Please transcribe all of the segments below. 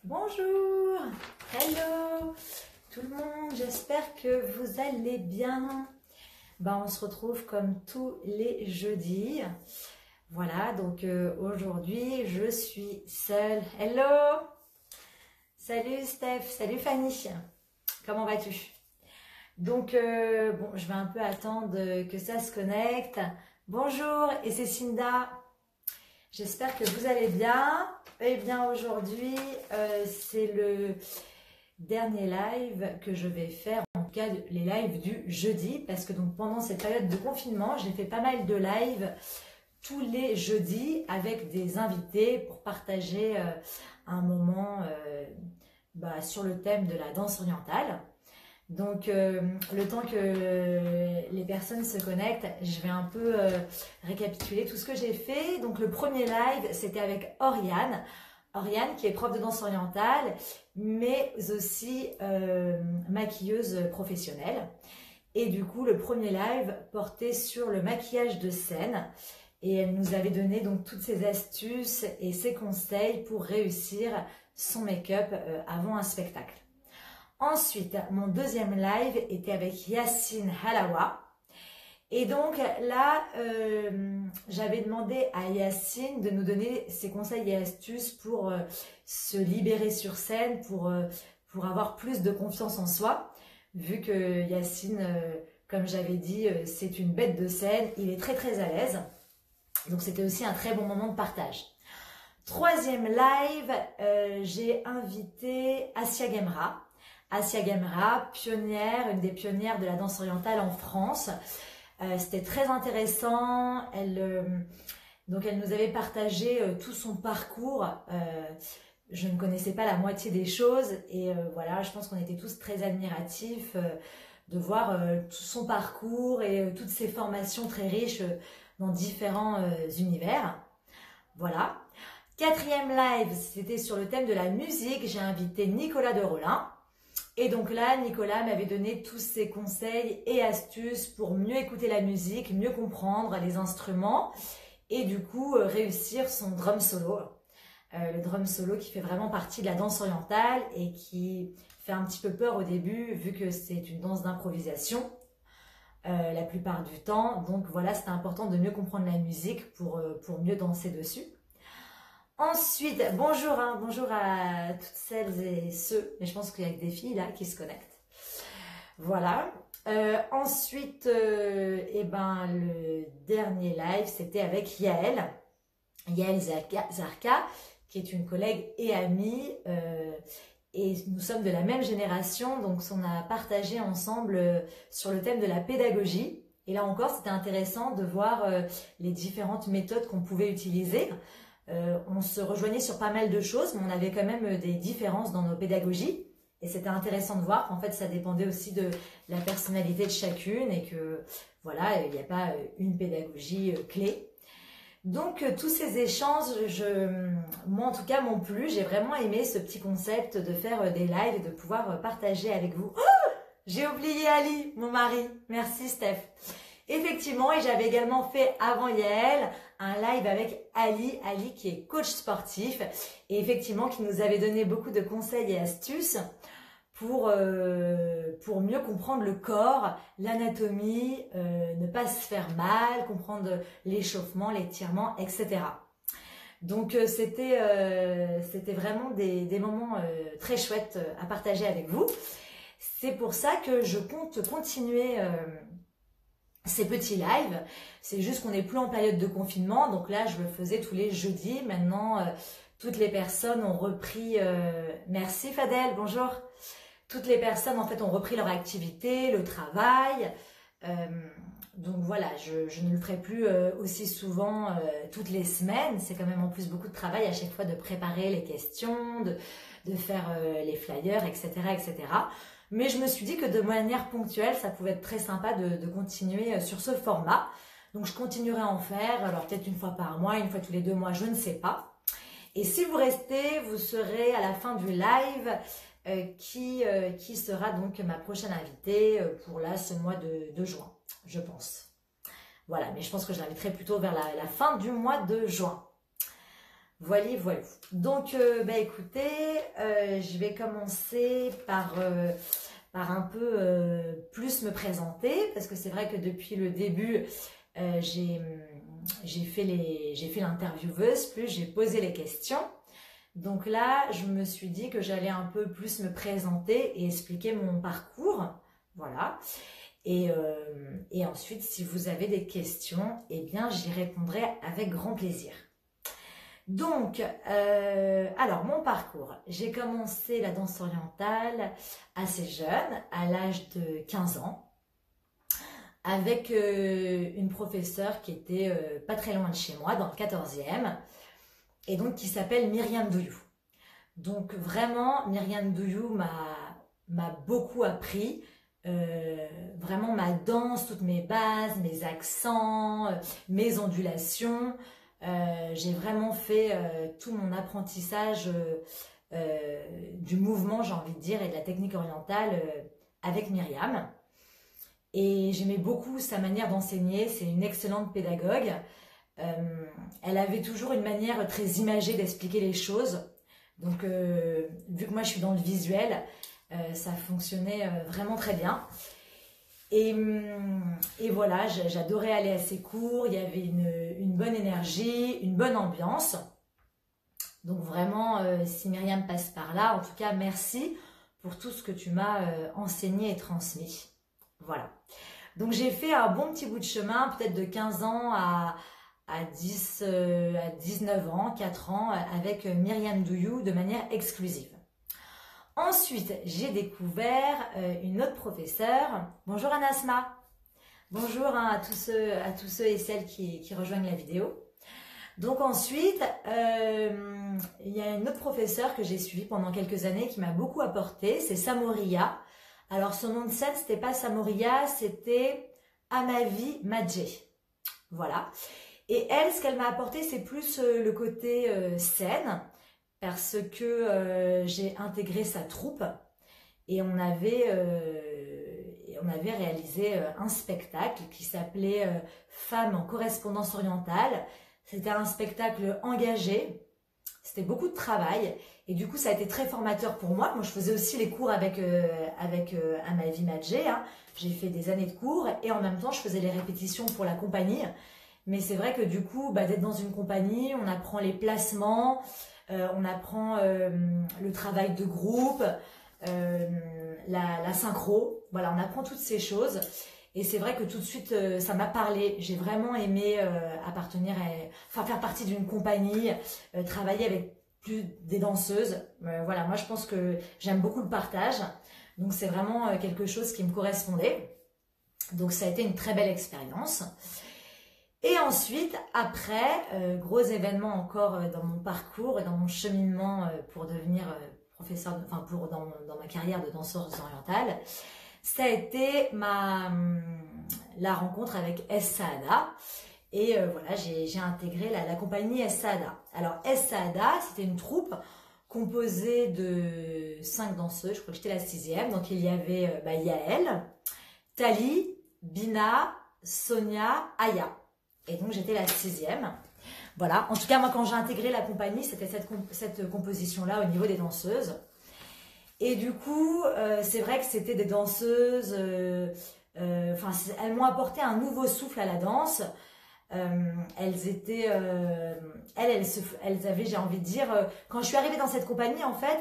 Bonjour, hello tout le monde, j'espère que vous allez bien. On se retrouve comme tous les jeudis. Voilà, donc aujourd'hui je suis seule. Hello, salut Steph, salut Fanny, comment vas-tu? Donc je vais un peu attendre que ça se connecte. Bonjour, et c'est Cinda. J'espère que vous allez bien. Eh bien aujourd'hui, c'est le dernier live que je vais faire, en tout cas les lives du jeudi, parce que donc pendant cette période de confinement, j'ai fait pas mal de lives tous les jeudis avec des invités pour partager un moment sur le thème de la danse orientale. Donc, le temps que les personnes se connectent, je vais un peu récapituler tout ce que j'ai fait. Donc, le premier live, c'était avec Oriane. Oriane, qui est prof de danse orientale, mais aussi maquilleuse professionnelle. Et du coup, le premier live portait sur le maquillage de scène. Et elle nous avait donné donc toutes ses astuces et ses conseils pour réussir son make-up avant un spectacle. Ensuite, mon deuxième live était avec Yacine Halawa. Et donc là, j'avais demandé à Yacine de nous donner ses conseils et astuces pour se libérer sur scène, pour avoir plus de confiance en soi. Vu que Yacine, comme j'avais dit, c'est une bête de scène, il est très très à l'aise. Donc c'était aussi un très bon moment de partage. Troisième live, j'ai invité Asia Gemra. Asia Gemra, pionnière, une des pionnières de la danse orientale en France. C'était très intéressant. Donc elle nous avait partagé tout son parcours. Je ne connaissais pas la moitié des choses et voilà, je pense qu'on était tous très admiratifs de voir tout son parcours et toutes ses formations très riches dans différents univers. Voilà. Quatrième live, c'était sur le thème de la musique. J'ai invité Nicolas de Rolin. Et donc là, Nicolas m'avait donné tous ses conseils et astuces pour mieux écouter la musique, mieux comprendre les instruments et du coup réussir son drum solo. Le drum solo qui fait vraiment partie de la danse orientale et qui fait un petit peu peur au début vu que c'est une danse d'improvisation la plupart du temps. Donc voilà, c'était important de mieux comprendre la musique pour mieux danser dessus. Ensuite, bonjour à toutes celles et ceux, mais je pense qu'il y a des filles là qui se connectent. Voilà. Ensuite, le dernier live, c'était avec Yael Zarka, qui est une collègue et amie, et nous sommes de la même génération, donc on a partagé ensemble sur le thème de la pédagogie. Et là encore, c'était intéressant de voir les différentes méthodes qu'on pouvait utiliser. On se rejoignait sur pas mal de choses, mais on avait quand même des différences dans nos pédagogies. Et c'était intéressant de voir qu'en fait, ça dépendait aussi de la personnalité de chacune et que voilà, il n'y a pas une pédagogie clé. Donc, tous ces échanges, moi en tout cas, m'ont plu. J'ai vraiment aimé ce petit concept de faire des lives et de pouvoir partager avec vous. Oh, j'ai oublié Ali, mon mari. Merci Steph. Effectivement, et j'avais également fait avant Yael un live avec Ali qui est coach sportif et effectivement qui nous avait donné beaucoup de conseils et astuces pour mieux comprendre le corps, l'anatomie, ne pas se faire mal, comprendre l'échauffement, l'étirement, etc. Donc c'était vraiment des moments très chouettes à partager avec vous. C'est pour ça que je compte continuer ces petits lives. C'est juste qu'on n'est plus en période de confinement, donc là je le faisais tous les jeudis. Maintenant toutes les personnes ont repris merci Fadel, bonjour. Toutes les personnes en fait ont repris leur activité, le travail, donc voilà, je ne le ferai plus aussi souvent toutes les semaines. C'est quand même en plus beaucoup de travail à chaque fois de préparer les questions, de faire les flyers, etc., etc. Mais je me suis dit que de manière ponctuelle, ça pouvait être très sympa de continuer sur ce format. Donc, je continuerai à en faire, alors peut-être une fois par mois, une fois tous les 2 mois, je ne sais pas. Et si vous restez, vous serez à la fin du live qui sera donc ma prochaine invitée pour là, ce mois de juin, je pense. Voilà, mais je pense que je l'inviterai plutôt vers la fin du mois de juin. Voilà, voilà. Donc, écoutez, je vais commencer par un peu plus me présenter, parce que c'est vrai que depuis le début, j'ai fait l'intervieweuse, plus j'ai posé les questions. Donc là, je me suis dit que j'allais un peu plus me présenter et expliquer mon parcours. Voilà. Et ensuite, si vous avez des questions, eh bien, j'y répondrai avec grand plaisir. Donc, alors, mon parcours. J'ai commencé la danse orientale assez jeune, à l'âge de 15 ans, avec une professeure qui était pas très loin de chez moi, dans le 14e, et donc qui s'appelle Myriam Douillou. Donc, vraiment, Myriam Douillou m'a beaucoup appris. Vraiment ma danse, toutes mes bases, mes accents, mes ondulations. J'ai vraiment fait tout mon apprentissage du mouvement, j'ai envie de dire, et de la technique orientale avec Myriam. Et j'aimais beaucoup sa manière d'enseigner, c'est une excellente pédagogue. Elle avait toujours une manière très imagée d'expliquer les choses. Donc, vu que moi je suis dans le visuel, ça fonctionnait vraiment très bien. Et voilà, j'adorais aller à ses cours, il y avait une bonne énergie, une bonne ambiance. Donc vraiment, si Myriam passe par là, en tout cas, merci pour tout ce que tu m'as enseigné et transmis. Voilà. Donc j'ai fait un bon petit bout de chemin, peut-être de 15 ans à 19 ans, 4 ans, avec Myriam Douillou de manière exclusive. Ensuite, j'ai découvert une autre professeure. Bonjour Anasma. Bonjour à tous ceux et celles qui rejoignent la vidéo. Donc ensuite, il y a une autre professeure que j'ai suivie pendant quelques années qui m'a beaucoup apporté. C'est Samoria. Alors son nom de scène, c'était pas Samoria, c'était Amavi Madje. Voilà. Et elle, ce qu'elle m'a apporté, c'est plus le côté scène. Parce que j'ai intégré sa troupe et on avait réalisé un spectacle qui s'appelait Femmes en correspondance orientale. C'était un spectacle engagé, c'était beaucoup de travail et du coup ça a été très formateur pour moi. Moi je faisais aussi les cours avec Amavi Madje, hein. J'ai fait des années de cours et en même temps je faisais les répétitions pour la compagnie. Mais c'est vrai que du coup d'être dans une compagnie, on apprend les placements, on apprend le travail de groupe, la synchro, voilà, on apprend toutes ces choses. Et c'est vrai que tout de suite, ça m'a parlé. J'ai vraiment aimé faire partie d'une compagnie, travailler avec des danseuses. Voilà, moi je pense que j'aime beaucoup le partage. Donc c'est vraiment quelque chose qui me correspondait. Donc ça a été une très belle expérience. Et ensuite, après, gros événement encore dans mon parcours et dans mon cheminement pour devenir professeur, dans ma carrière de danseuse orientale, ça a été la rencontre avec Es Saada. Et voilà, j'ai intégré la compagnie Es Saada. Alors Es Saada, c'était une troupe composée de 5 danseuses, je crois que j'étais la 6e. Donc il y avait Yael, Tali, Bina, Sonia, Aya. Et donc j'étais la 6e. Voilà, en tout cas moi quand j'ai intégré la compagnie, c'était cette composition-là au niveau des danseuses. Et du coup, c'est vrai que c'était des danseuses, elles m'ont apporté un nouveau souffle à la danse. Elles étaient, elles avaient, j'ai envie de dire, quand je suis arrivée dans cette compagnie, en fait,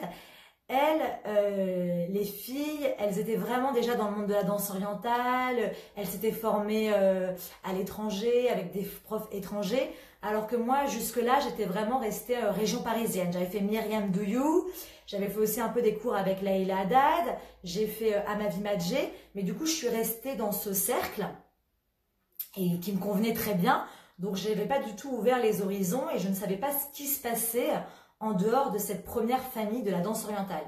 les filles, elles étaient vraiment déjà dans le monde de la danse orientale, elles s'étaient formées à l'étranger, avec des profs étrangers, alors que moi, jusque-là, j'étais vraiment restée région parisienne. J'avais fait Myriam Douillou, j'avais fait aussi un peu des cours avec Laïla Haddad, j'ai fait Amavi Madje, mais du coup, je suis restée dans ce cercle, et qui me convenait très bien, donc je n'avais pas du tout ouvert les horizons, et je ne savais pas ce qui se passait en dehors de cette première famille de la danse orientale.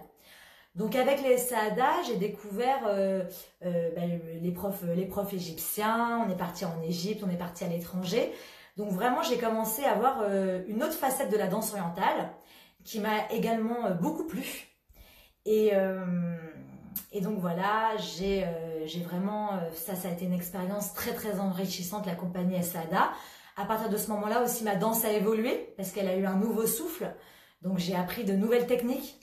Donc avec les Saada, j'ai découvert les profs égyptiens, on est parti en Égypte, on est parti à l'étranger. Donc vraiment, j'ai commencé à voir une autre facette de la danse orientale qui m'a également beaucoup plu. Et donc voilà, j'ai vraiment, ça a été une expérience très très enrichissante, la compagnie Es Saada. À partir de ce moment-là aussi, ma danse a évolué parce qu'elle a eu un nouveau souffle. Donc j'ai appris de nouvelles techniques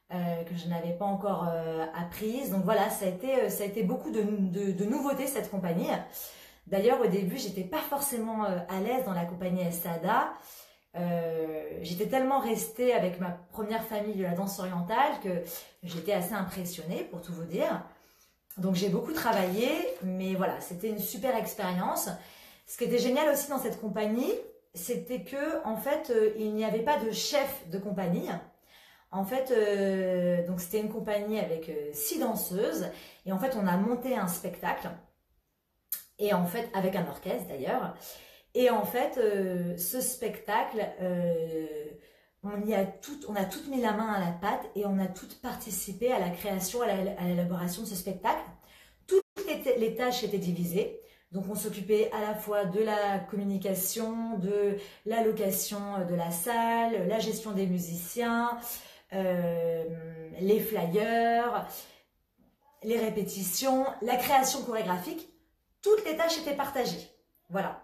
que je n'avais pas encore apprises. Donc voilà, ça a été beaucoup de nouveautés cette compagnie. D'ailleurs, au début, j'étais pas forcément à l'aise dans la compagnie Estada. J'étais tellement restée avec ma première famille de la danse orientale que j'étais assez impressionnée, pour tout vous dire. Donc j'ai beaucoup travaillé, mais voilà, c'était une super expérience. Ce qui était génial aussi dans cette compagnie, c'était que en fait, il n'y avait pas de chef de compagnie. En fait, donc c'était une compagnie avec 6 danseuses, et en fait, on a monté un spectacle, et en fait, avec un orchestre d'ailleurs. Et en fait, ce spectacle, on a toutes mis la main à la pâte et on a toutes participé à la création, à l'élaboration de ce spectacle. Toutes les tâches étaient divisées. Donc, on s'occupait à la fois de la communication, de la location de la salle, la gestion des musiciens, les flyers, les répétitions, la création chorégraphique. Toutes les tâches étaient partagées. Voilà.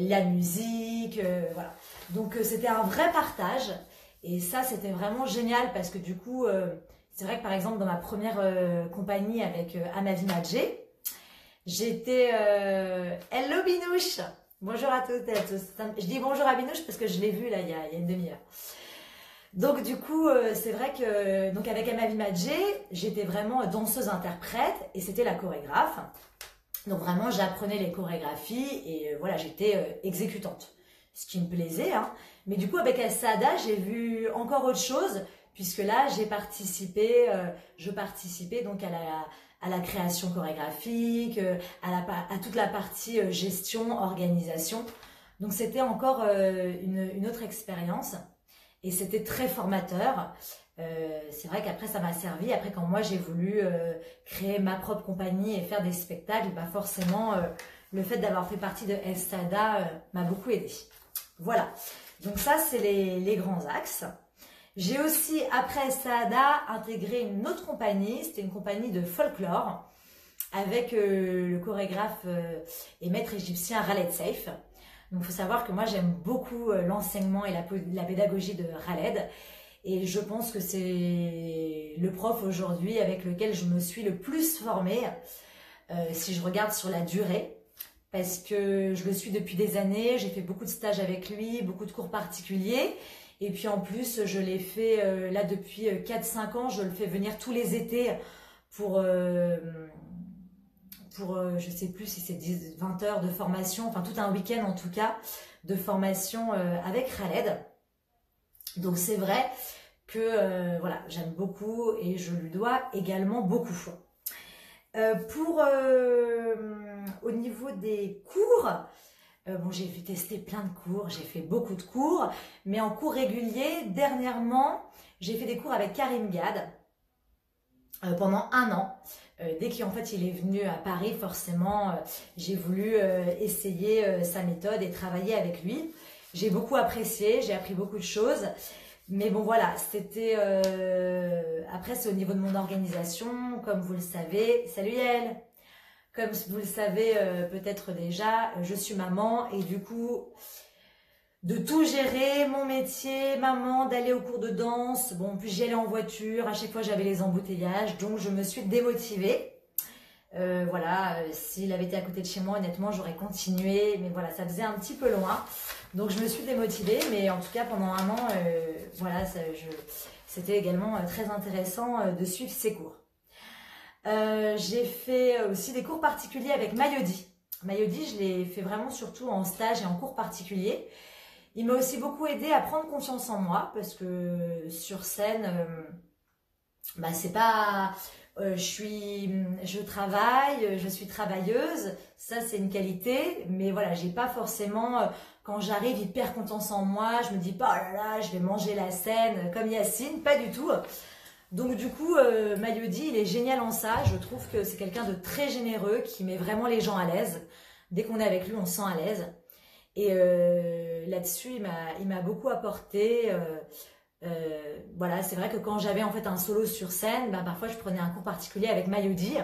La musique, voilà. Donc c'était un vrai partage et ça c'était vraiment génial parce que du coup, c'est vrai que par exemple dans ma première compagnie avec Amavi Madjé, j'étais Hello Binouche, bonjour à toutes et à tous. Je dis bonjour à Binouche parce que je l'ai vu là il y a une demi-heure. Donc du coup, c'est vrai que donc avec Amavi Madjé, j'étais vraiment danseuse-interprète et c'était la chorégraphe. Donc vraiment, j'apprenais les chorégraphies et voilà, j'étais exécutante, ce qui me plaisait. Hein. Mais du coup, avec Estada, j'ai vu encore autre chose, puisque là, je participais donc à la création chorégraphique, à toute la partie gestion, organisation. Donc c'était encore une autre expérience et c'était très formateur. C'est vrai qu'après ça m'a servi. Après quand moi j'ai voulu créer ma propre compagnie et faire des spectacles, bah forcément le fait d'avoir fait partie de Estada m'a beaucoup aidé. Voilà, donc ça c'est les grands axes. J'ai aussi après Estada intégré une autre compagnie, c'était une compagnie de folklore avec le chorégraphe et maître égyptien Khaled Seif. Donc il faut savoir que moi j'aime beaucoup l'enseignement et la pédagogie de Khaled. Et je pense que c'est le prof aujourd'hui avec lequel je me suis le plus formée, si je regarde sur la durée, parce que je le suis depuis des années, j'ai fait beaucoup de stages avec lui, beaucoup de cours particuliers, et puis en plus je l'ai fait là depuis 4-5 ans, je le fais venir tous les étés pour je sais plus si c'est 10-20 heures de formation, enfin tout un week-end en tout cas, de formation avec Khaled. Donc c'est vrai que voilà, j'aime beaucoup et je lui dois également beaucoup. Au niveau des cours, bon, j'ai vu tester plein de cours, j'ai fait beaucoup de cours, mais en cours régulier, dernièrement, j'ai fait des cours avec Karim Gad pendant 1 an. Dès qu'en fait il est venu à Paris, forcément, j'ai voulu essayer sa méthode et travailler avec lui. J'ai beaucoup apprécié, j'ai appris beaucoup de choses. Mais bon voilà, c'était après c'est au niveau de mon organisation, comme vous le savez. Salut Yael. Comme vous le savez peut-être déjà, je suis maman et du coup de tout gérer, mon métier, maman, d'aller au cours de danse. Bon, puis j'y allais en voiture, à chaque fois j'avais les embouteillages, donc je me suis démotivée. Voilà, s'il avait été à côté de chez moi, honnêtement, j'aurais continué, mais voilà, ça faisait un petit peu loin. Donc je me suis démotivée, mais en tout cas pendant 1 an, voilà, c'était également très intéressant de suivre ces cours. J'ai fait aussi des cours particuliers avec Mayodi. Mayodi, je l'ai fait vraiment surtout en stage et en cours particulier. Il m'a aussi beaucoup aidé à prendre confiance en moi parce que sur scène, bah c'est pas, je travaille, je suis travailleuse, ça c'est une qualité, mais voilà, j'ai pas forcément, quand j'arrive hyper confiance en moi, je me dis pas, oh là là, je vais manger la scène comme Yacine, pas du tout. Donc du coup, Mayodi, il est génial en ça, je trouve que c'est quelqu'un de très généreux, qui met vraiment les gens à l'aise. Dès qu'on est avec lui, on se sent à l'aise. Et là-dessus, il m'a beaucoup apporté. Voilà, c'est vrai que quand j'avais en fait un solo sur scène, ben, parfois je prenais un cours particulier avec Mayodi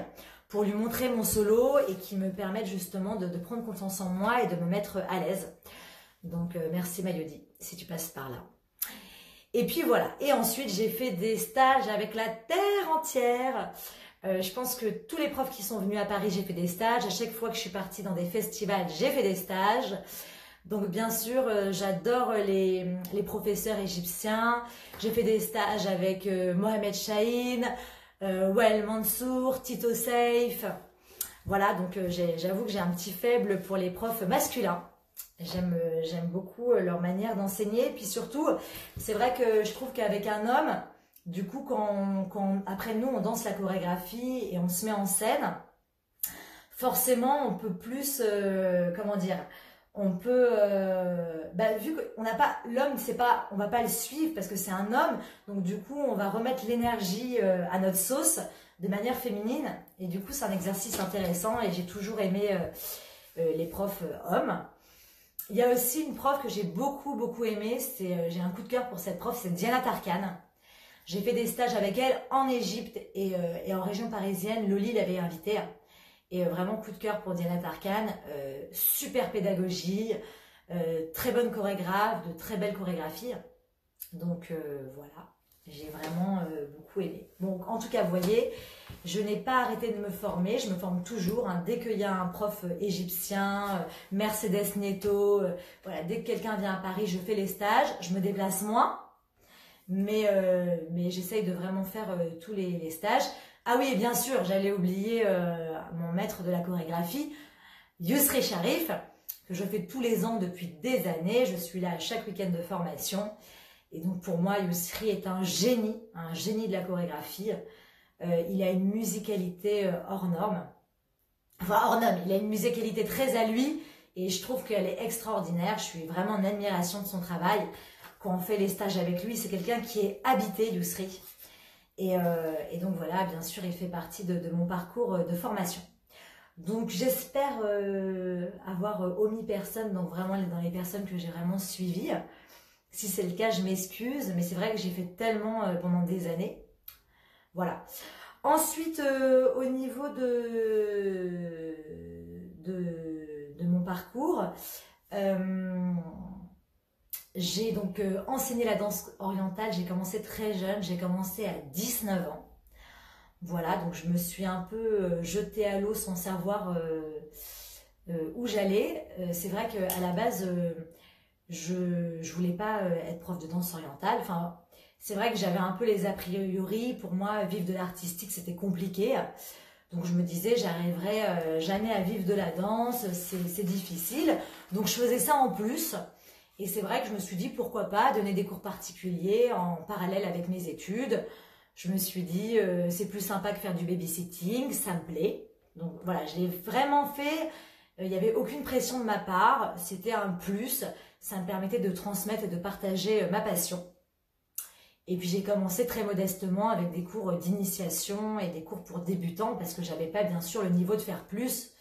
pour lui montrer mon solo et qui me permettent justement de prendre confiance en moi et de me mettre à l'aise. Donc merci Mayodi, si tu passes par là. Et puis voilà, et ensuite j'ai fait des stages avec la terre entière. Je pense que tous les profs qui sont venus à Paris, j'ai fait des stages. À chaque fois que je suis partie dans des festivals, j'ai fait des stages. Donc bien sûr, j'adore les professeurs égyptiens. J'ai fait des stages avec Mohamed Chahine, Wael Mansour, Tito Saif. Voilà, donc j'avoue que j'ai un petit faible pour les profs masculins. J'aime beaucoup leur manière d'enseigner. Puis surtout, c'est vrai que je trouve qu'avec un homme, du coup, quand après nous, on danse la chorégraphie et on se met en scène, forcément, on peut plus, comment dire, on peut, vu qu'on n'a pas, l'homme, c'est pas, on va pas le suivre parce que c'est un homme, donc du coup, on va remettre l'énergie à notre sauce de manière féminine. Et du coup, c'est un exercice intéressant et j'ai toujours aimé les profs hommes. Il y a aussi une prof que j'ai beaucoup aimée, j'ai un coup de cœur pour cette prof, c'est Diana Tarkan. J'ai fait des stages avec elle en Égypte et en région parisienne, Loli l'avait invitée. Et vraiment coup de cœur pour Diana Tarkan, super pédagogie, très bonne chorégraphe, de très belles chorégraphies. Donc voilà, j'ai vraiment beaucoup aimé. Bon, en tout cas, vous voyez, je n'ai pas arrêté de me former, je me forme toujours. Hein, dès qu'il y a un prof égyptien, Mercedes Neto, voilà, dès que quelqu'un vient à Paris, je fais les stages, je me déplace moins. Mais j'essaye de vraiment faire tous les stages. Ah oui, et bien sûr, j'allais oublier mon maître de la chorégraphie, Yousri Sharif, que je fais tous les ans depuis des années. Je suis là à chaque week-end de formation. Et donc pour moi, Yousri est un génie de la chorégraphie. Il a une musicalité hors norme. Enfin, hors norme, il a une musicalité très à lui. Et je trouve qu'elle est extraordinaire. Je suis vraiment en admiration de son travail. Quand on fait les stages avec lui, c'est quelqu'un qui est habité, Yousri. Et donc voilà, bien sûr, il fait partie de mon parcours de formation. Donc j'espère avoir omis personne, donc vraiment dans les personnes que j'ai vraiment suivies. Si c'est le cas, je m'excuse, mais c'est vrai que j'ai fait tellement pendant des années. Voilà. Ensuite, au niveau de mon parcours, j'ai donc enseigné la danse orientale, j'ai commencé très jeune, j'ai commencé à 19 ans. Voilà, donc je me suis un peu jetée à l'eau sans savoir où j'allais. C'est vrai qu'à la base, je voulais pas être prof de danse orientale. Enfin, c'est vrai que j'avais un peu les a priori. Pour moi, vivre de l'artistique, c'était compliqué. Donc je me disais, j'arriverai jamais à vivre de la danse, c'est difficile. Donc je faisais ça en plus. Et c'est vrai que je me suis dit, pourquoi pas donner des cours particuliers en parallèle avec mes études. Je me suis dit, c'est plus sympa que faire du babysitting, ça me plaît. Donc voilà, je l'ai vraiment fait. Il n'y avait aucune pression de ma part. C'était un plus. Ça me permettait de transmettre et de partager ma passion. Et puis j'ai commencé très modestement avec des cours d'initiation et des cours pour débutants parce que j'avais pas bien sûr le niveau de faire plus.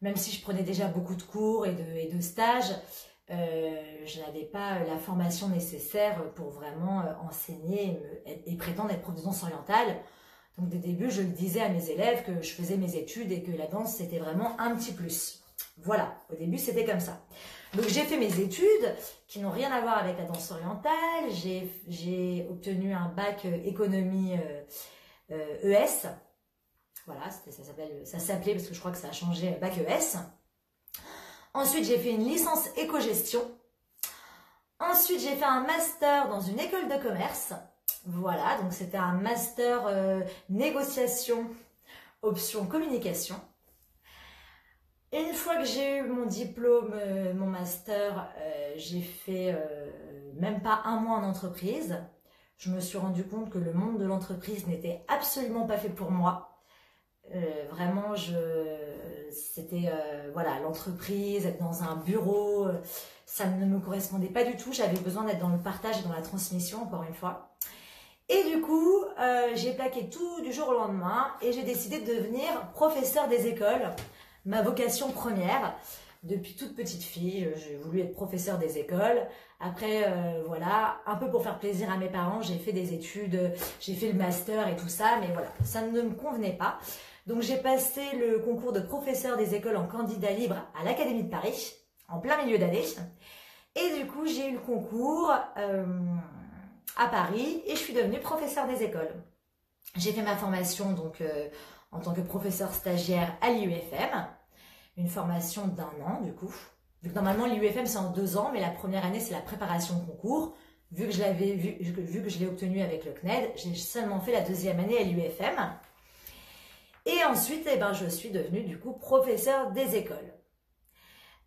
Même si je prenais déjà beaucoup de cours et de stages, je n'avais pas la formation nécessaire pour vraiment enseigner et prétendre être prof de danse orientale. Donc dès le début, je le disais à mes élèves que je faisais mes études et que la danse c'était vraiment un petit plus. Voilà, au début c'était comme ça. Donc j'ai fait mes études qui n'ont rien à voir avec la danse orientale. J'ai obtenu un bac économie ES. Voilà, ça s'appelait parce que je crois que ça a changé bac ES. Ensuite, j'ai fait une licence éco-gestion. Ensuite, j'ai fait un master dans une école de commerce. Voilà, donc c'était un master négociation, option communication. Une fois que j'ai eu mon diplôme, mon master, j'ai fait même pas un mois en entreprise. Je me suis rendu compte que le monde de l'entreprise n'était absolument pas fait pour moi. Vraiment, c'était voilà, l'entreprise, être dans un bureau, ça ne me correspondait pas du tout. J'avais besoin d'être dans le partage et dans la transmission, encore une fois. Et du coup, j'ai plaqué tout du jour au lendemain et j'ai décidé de devenir professeur des écoles. Ma vocation première, depuis toute petite fille, j'ai voulu être professeur des écoles. Après, voilà, un peu pour faire plaisir à mes parents, j'ai fait des études, j'ai fait le master et tout ça, mais voilà, ça ne me convenait pas. Donc j'ai passé le concours de professeur des écoles en candidat libre à l'Académie de Paris, en plein milieu d'année. Et du coup, j'ai eu le concours à Paris et je suis devenue professeur des écoles. J'ai fait ma formation donc en tant que professeur stagiaire à l'IUFM, une formation d'1 an du coup. Vu que normalement l'IUFM c'est en 2 ans, mais la première année c'est la préparation au concours. Vu que je l'ai obtenu avec le CNED, j'ai seulement fait la 2e année à l'IUFM. Et ensuite, eh ben, je suis devenue du coup professeur des écoles.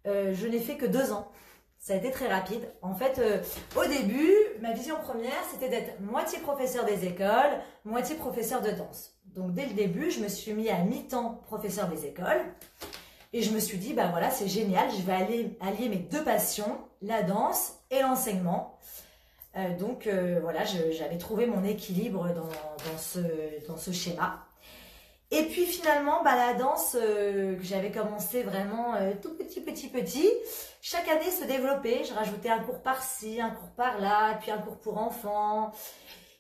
Je n'ai fait que 2 ans. Ça a été très rapide. En fait, au début, ma vision première, c'était d'être moitié professeur des écoles, moitié professeur de danse. Donc dès le début, je me suis mis à mi-temps professeur des écoles. Et je me suis dit, bah voilà, c'est génial, je vais allier mes 2 passions, la danse et l'enseignement. Donc voilà, j'avais trouvé mon équilibre dans ce schéma. Et puis finalement, bah, la danse que j'avais commencé vraiment tout petit, chaque année se développait. Je rajoutais un cours par-ci, un cours par-là, puis un cours pour enfants.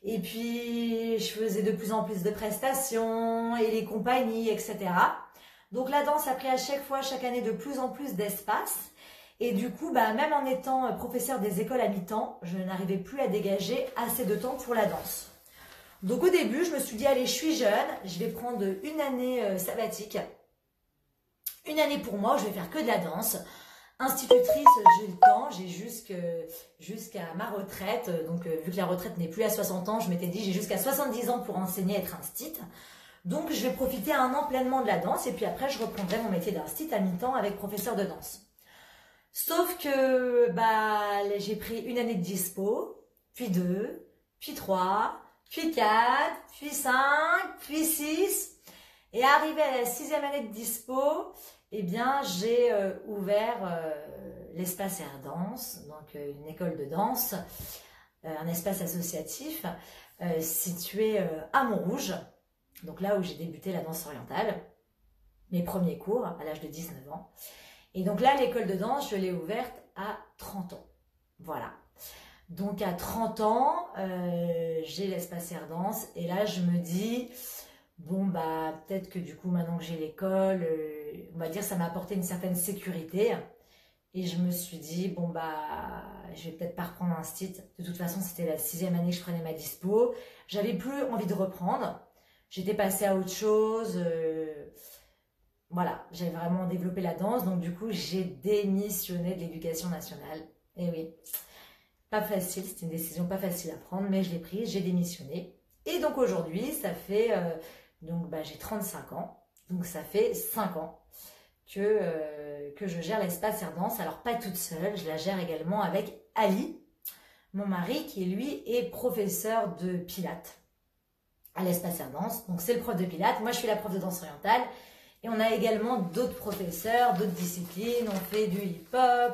Et puis je faisais de plus en plus de prestations et les compagnies, etc. Donc la danse a pris à chaque année de plus en plus d'espace. Et du coup, bah, même en étant professeur des écoles à mi-temps, je n'arrivais plus à dégager assez de temps pour la danse. Donc au début, je me suis dit, allez, je suis jeune, je vais prendre une année sabbatique. Une année pour moi, où je vais faire que de la danse. Institutrice, j'ai le temps, j'ai jusqu'à ma retraite. Donc vu que la retraite n'est plus à 60 ans, je m'étais dit, j'ai jusqu'à 70 ans pour enseigner, être instite. Donc je vais profiter 1 an pleinement de la danse et puis après, je reprendrai mon métier d'instite à mi-temps avec professeur de danse. Sauf que bah, j'ai pris une année de dispo, puis 2, puis 3, puis 4, puis 5, puis 6. Et arrivé à la 6e année de dispo, eh bien, j'ai ouvert l'espace Air Danse, donc une école de danse, un espace associatif situé à Montrouge, donc là où j'ai débuté la danse orientale, mes premiers cours à l'âge de 19 ans. Et donc là, l'école de danse, je l'ai ouverte à 30 ans. Voilà. Donc à 30 ans, j'ai l'espace Air Danse et là, je me dis, bon, bah peut-être que du coup, maintenant que j'ai l'école, on va dire, ça m'a apporté une certaine sécurité. Et je me suis dit, bon, bah, je vais peut-être pas reprendre un site. De toute façon, c'était la 6e année que je prenais ma dispo. J'avais plus envie de reprendre. J'étais passée à autre chose. Voilà, j'ai vraiment développé la danse, donc du coup, j'ai démissionné de l'éducation nationale. Et oui, pas facile, c'était une décision pas facile à prendre, mais je l'ai prise, j'ai démissionné. Et donc aujourd'hui, ça fait, donc bah, j'ai 35 ans, donc ça fait 5 ans que je gère l'espace Air Danse. Alors pas toute seule, je la gère également avec Ali, mon mari, qui lui est professeur de pilates à l'espace Air Danse. Donc c'est le prof de pilates, moi je suis la prof de danse orientale. Et on a également d'autres professeurs, d'autres disciplines. On fait du hip-hop,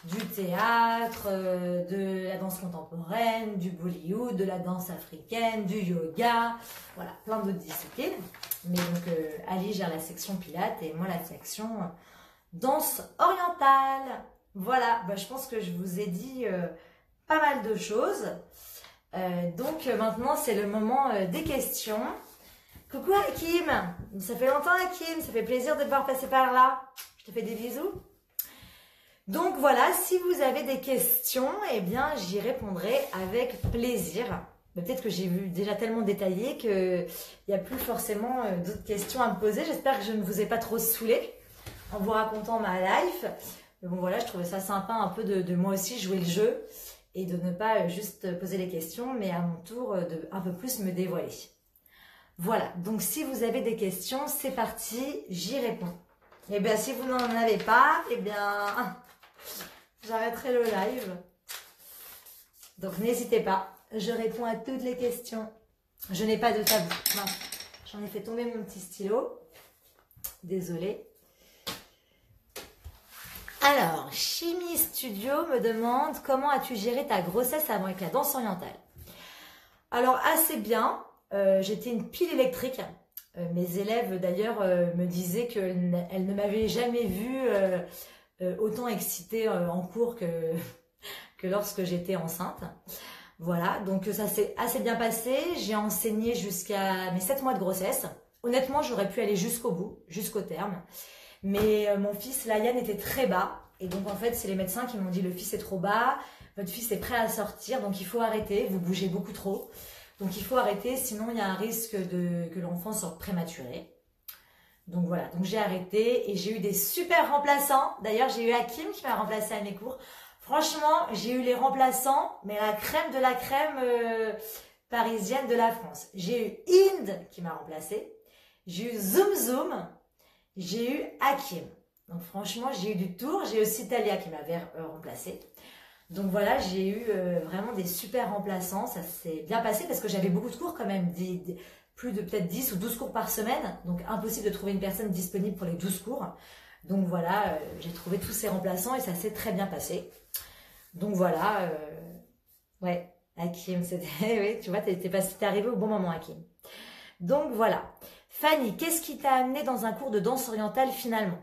du théâtre, de la danse contemporaine, du Bollywood, de la danse africaine, du yoga. Voilà, plein d'autres disciplines. Mais donc, Ali gère la section pilates et moi la section danse orientale. Voilà, bah, je pense que je vous ai dit pas mal de choses. Donc maintenant, c'est le moment des questions. Coucou Hakim, ça fait longtemps Hakim, ça fait plaisir de te voir passer par là. Je te fais des bisous. Donc voilà, si vous avez des questions, eh bien j'y répondrai avec plaisir. Peut-être que j'ai vu déjà tellement détaillé qu'il n'y a plus forcément d'autres questions à me poser. J'espère que je ne vous ai pas trop saoulé en vous racontant ma life. Mais bon voilà, je trouvais ça sympa un peu de moi aussi jouer le jeu et de ne pas juste poser les questions, mais à mon tour de un peu plus me dévoiler. Voilà, donc si vous avez des questions, c'est parti, j'y réponds. Et bien si vous n'en avez pas, et bien j'arrêterai le live. Donc n'hésitez pas, je réponds à toutes les questions. Je n'ai pas de tabou. J'en ai fait tomber mon petit stylo. Désolée. Alors, Chimie Studio me demande comment as-tu géré ta grossesse avant avec la danse orientale? Alors assez bien. J'étais une pile électrique. Mes élèves d'ailleurs me disaient qu'elles ne m'avaient jamais vue autant excitée en cours que lorsque j'étais enceinte. Voilà, donc ça s'est assez bien passé. J'ai enseigné jusqu'à mes 7 mois de grossesse. Honnêtement, j'aurais pu aller jusqu'au bout, jusqu'au terme. Mais mon fils, Layan, était très bas. Et donc, en fait, c'est les médecins qui m'ont dit, le fils est trop bas, votre fils est prêt à sortir, donc il faut arrêter, vous bougez beaucoup trop. Donc, il faut arrêter, sinon il y a un risque que l'enfant sorte prématuré. Donc voilà, donc j'ai arrêté et j'ai eu des super remplaçants. D'ailleurs, j'ai eu Hakim qui m'a remplacé à mes cours. Franchement, j'ai eu les remplaçants, mais la crème de la crème parisienne de la France. J'ai eu Inde qui m'a remplacé. J'ai eu Zoom Zoom. J'ai eu Hakim. Donc franchement, j'ai eu du tour. J'ai aussi Talia qui m'avait remplacé. Donc voilà, j'ai eu vraiment des super remplaçants. Ça s'est bien passé parce que j'avais beaucoup de cours quand même. Plus de peut-être 10 ou 12 cours par semaine. Donc impossible de trouver une personne disponible pour les 12 cours. Donc voilà, j'ai trouvé tous ces remplaçants et ça s'est très bien passé. Donc voilà, ouais, Hakim, c'était... Oui, tu vois, t'es arrivé au bon moment, Hakim. Donc voilà. Fanny, qu'est-ce qui t'a amené dans un cours de danse orientale finalement?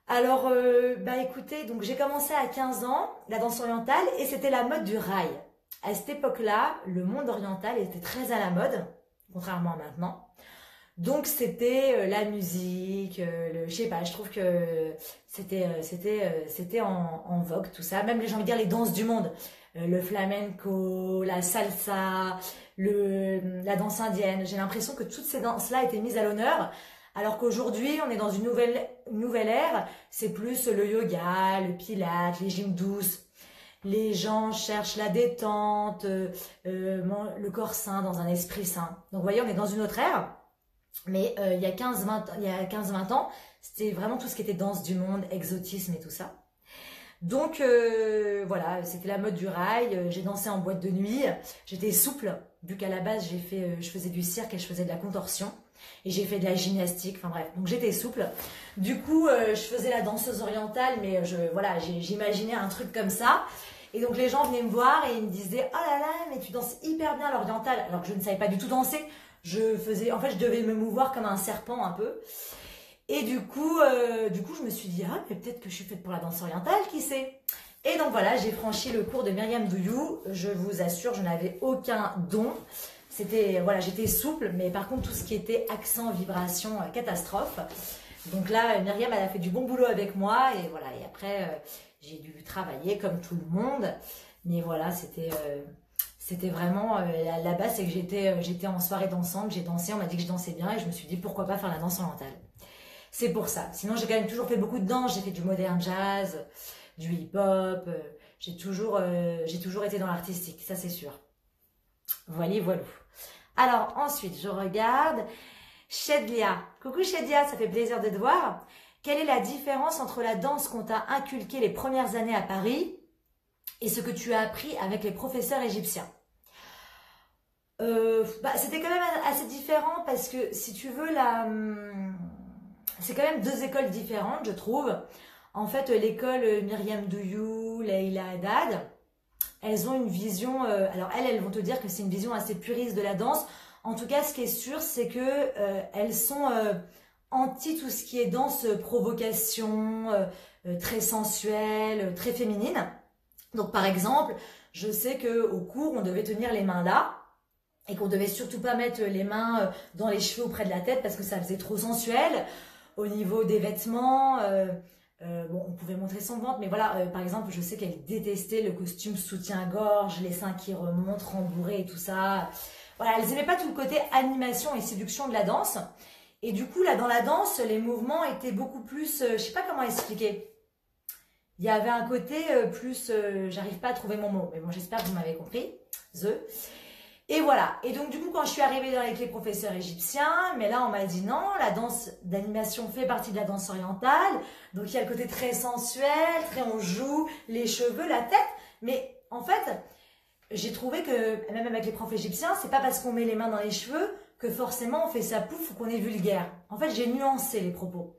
Alors, bah écoutez, donc j'ai commencé à 15 ans, la danse orientale, et c'était la mode du rail. À cette époque-là, le monde oriental était très à la mode, contrairement à maintenant. Donc c'était la musique, je sais pas, je trouve que c'était en vogue tout ça. Même j'ai envie de dire les danses du monde, le flamenco, la salsa, la danse indienne. J'ai l'impression que toutes ces danses-là étaient mises à l'honneur. Alors qu'aujourd'hui, on est dans une nouvelle ère, c'est plus le yoga, le pilates, les gyms douces. Les gens cherchent la détente, le corps sain dans un esprit sain. Donc vous voyez, on est dans une autre ère. Mais il y a 15-20 ans, c'était vraiment tout ce qui était danse du monde, exotisme et tout ça. Donc voilà, c'était la mode du rail. J'ai dansé en boîte de nuit. J'étais souple, vu qu'à la base, je faisais du cirque et je faisais de la contorsion. Et j'ai fait de la gymnastique, enfin bref, donc j'étais souple. Du coup, je faisais la danseuse orientale, mais voilà, j'imaginais un truc comme ça. Et donc les gens venaient me voir et ils me disaient « Oh là là, mais tu danses hyper bien l'oriental !» Alors que je ne savais pas du tout danser. En fait, je devais me mouvoir comme un serpent un peu. Et du coup, je me suis dit « Ah, mais peut-être que je suis faite pour la danse orientale, qui sait ?» Et donc voilà, j'ai franchi le cours de Myriam Douyou. Je vous assure, je n'avais aucun don. Voilà, j'étais souple, mais par contre, tout ce qui était accent, vibration, catastrophe. Donc là, Myriam, elle a fait du bon boulot avec moi. Et voilà, et après, j'ai dû travailler comme tout le monde. Mais voilà, c'était vraiment... la base, c'est que j'étais en soirée dansante, j'ai dansé, on m'a dit que je dansais bien. Et je me suis dit, pourquoi pas faire la danse orientale. C'est pour ça. Sinon, j'ai quand même toujours fait beaucoup de danse. J'ai fait du modern jazz, du hip-hop. J'ai toujours été dans l'artistique, ça c'est sûr. Voilà, voilà. Alors ensuite, je regarde Shedlia. Coucou Shedlia, ça fait plaisir de te voir. Quelle est la différence entre la danse qu'on t'a inculquée les premières années à Paris et ce que tu as appris avec les professeurs égyptiens? C'était quand même assez différent parce que si tu veux, c'est quand même deux écoles différentes, je trouve. En fait, l'école Myriam Douyou, Leïla Haddad, elles ont une vision, alors elles vont te dire que c'est une vision assez puriste de la danse. En tout cas, ce qui est sûr, c'est que elles sont anti tout ce qui est danse provocation, très sensuelle, très féminine. Donc par exemple, je sais qu'au cours, on devait tenir les mains là et qu'on devait surtout pas mettre les mains dans les cheveux ou près de la tête parce que ça faisait trop sensuel. Au niveau des vêtements... bon, on pouvait montrer son ventre, mais voilà, par exemple, je sais qu'elle détestait le costume soutien-gorge, les seins qui remontent, rembourrés et tout ça. Voilà, elles n'aimaient pas tout le côté animation et séduction de la danse. Et du coup, là, dans la danse, les mouvements étaient beaucoup plus... je sais pas comment expliquer. Il y avait un côté plus... j'arrive pas à trouver mon mot, mais bon, j'espère que vous m'avez compris. Et voilà. Et donc, du coup, quand je suis arrivée avec les professeurs égyptiens, mais là, on m'a dit non, la danse d'animation fait partie de la danse orientale. Donc, il y a le côté très sensuel, très on joue, les cheveux, la tête. Mais en fait, j'ai trouvé que, même avec les profs égyptiens, c'est pas parce qu'on met les mains dans les cheveux que forcément on fait ça pouf ou qu'on est vulgaire. En fait, j'ai nuancé les propos.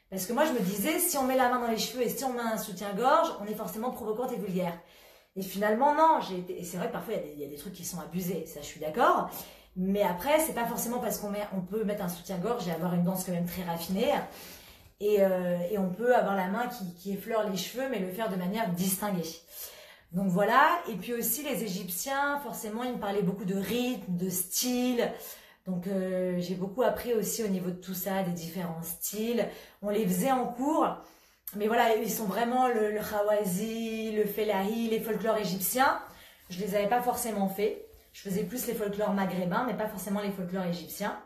Parce que moi, je me disais, si on met la main dans les cheveux et si on met un soutien-gorge, on est forcément provocante et vulgaire. Et finalement, non. Et c'est vrai que parfois, il y a des trucs qui sont abusés. Ça, je suis d'accord. Mais après, c'est pas forcément parce on peut mettre un soutien-gorge et avoir une danse quand même très raffinée. Et on peut avoir la main qui effleure les cheveux, mais le faire de manière distinguée. Donc voilà. Et puis aussi, les Égyptiens, forcément, ils me parlaient beaucoup de rythme, de style. Donc j'ai beaucoup appris aussi au niveau de tout ça, des différents styles. On les faisait en cours, mais voilà, ils sont vraiment le Hawazi, le Fellahi, les folklores égyptiens. Je les avais pas forcément fait. Je faisais plus les folklores maghrébins, mais pas forcément les folklores égyptiens.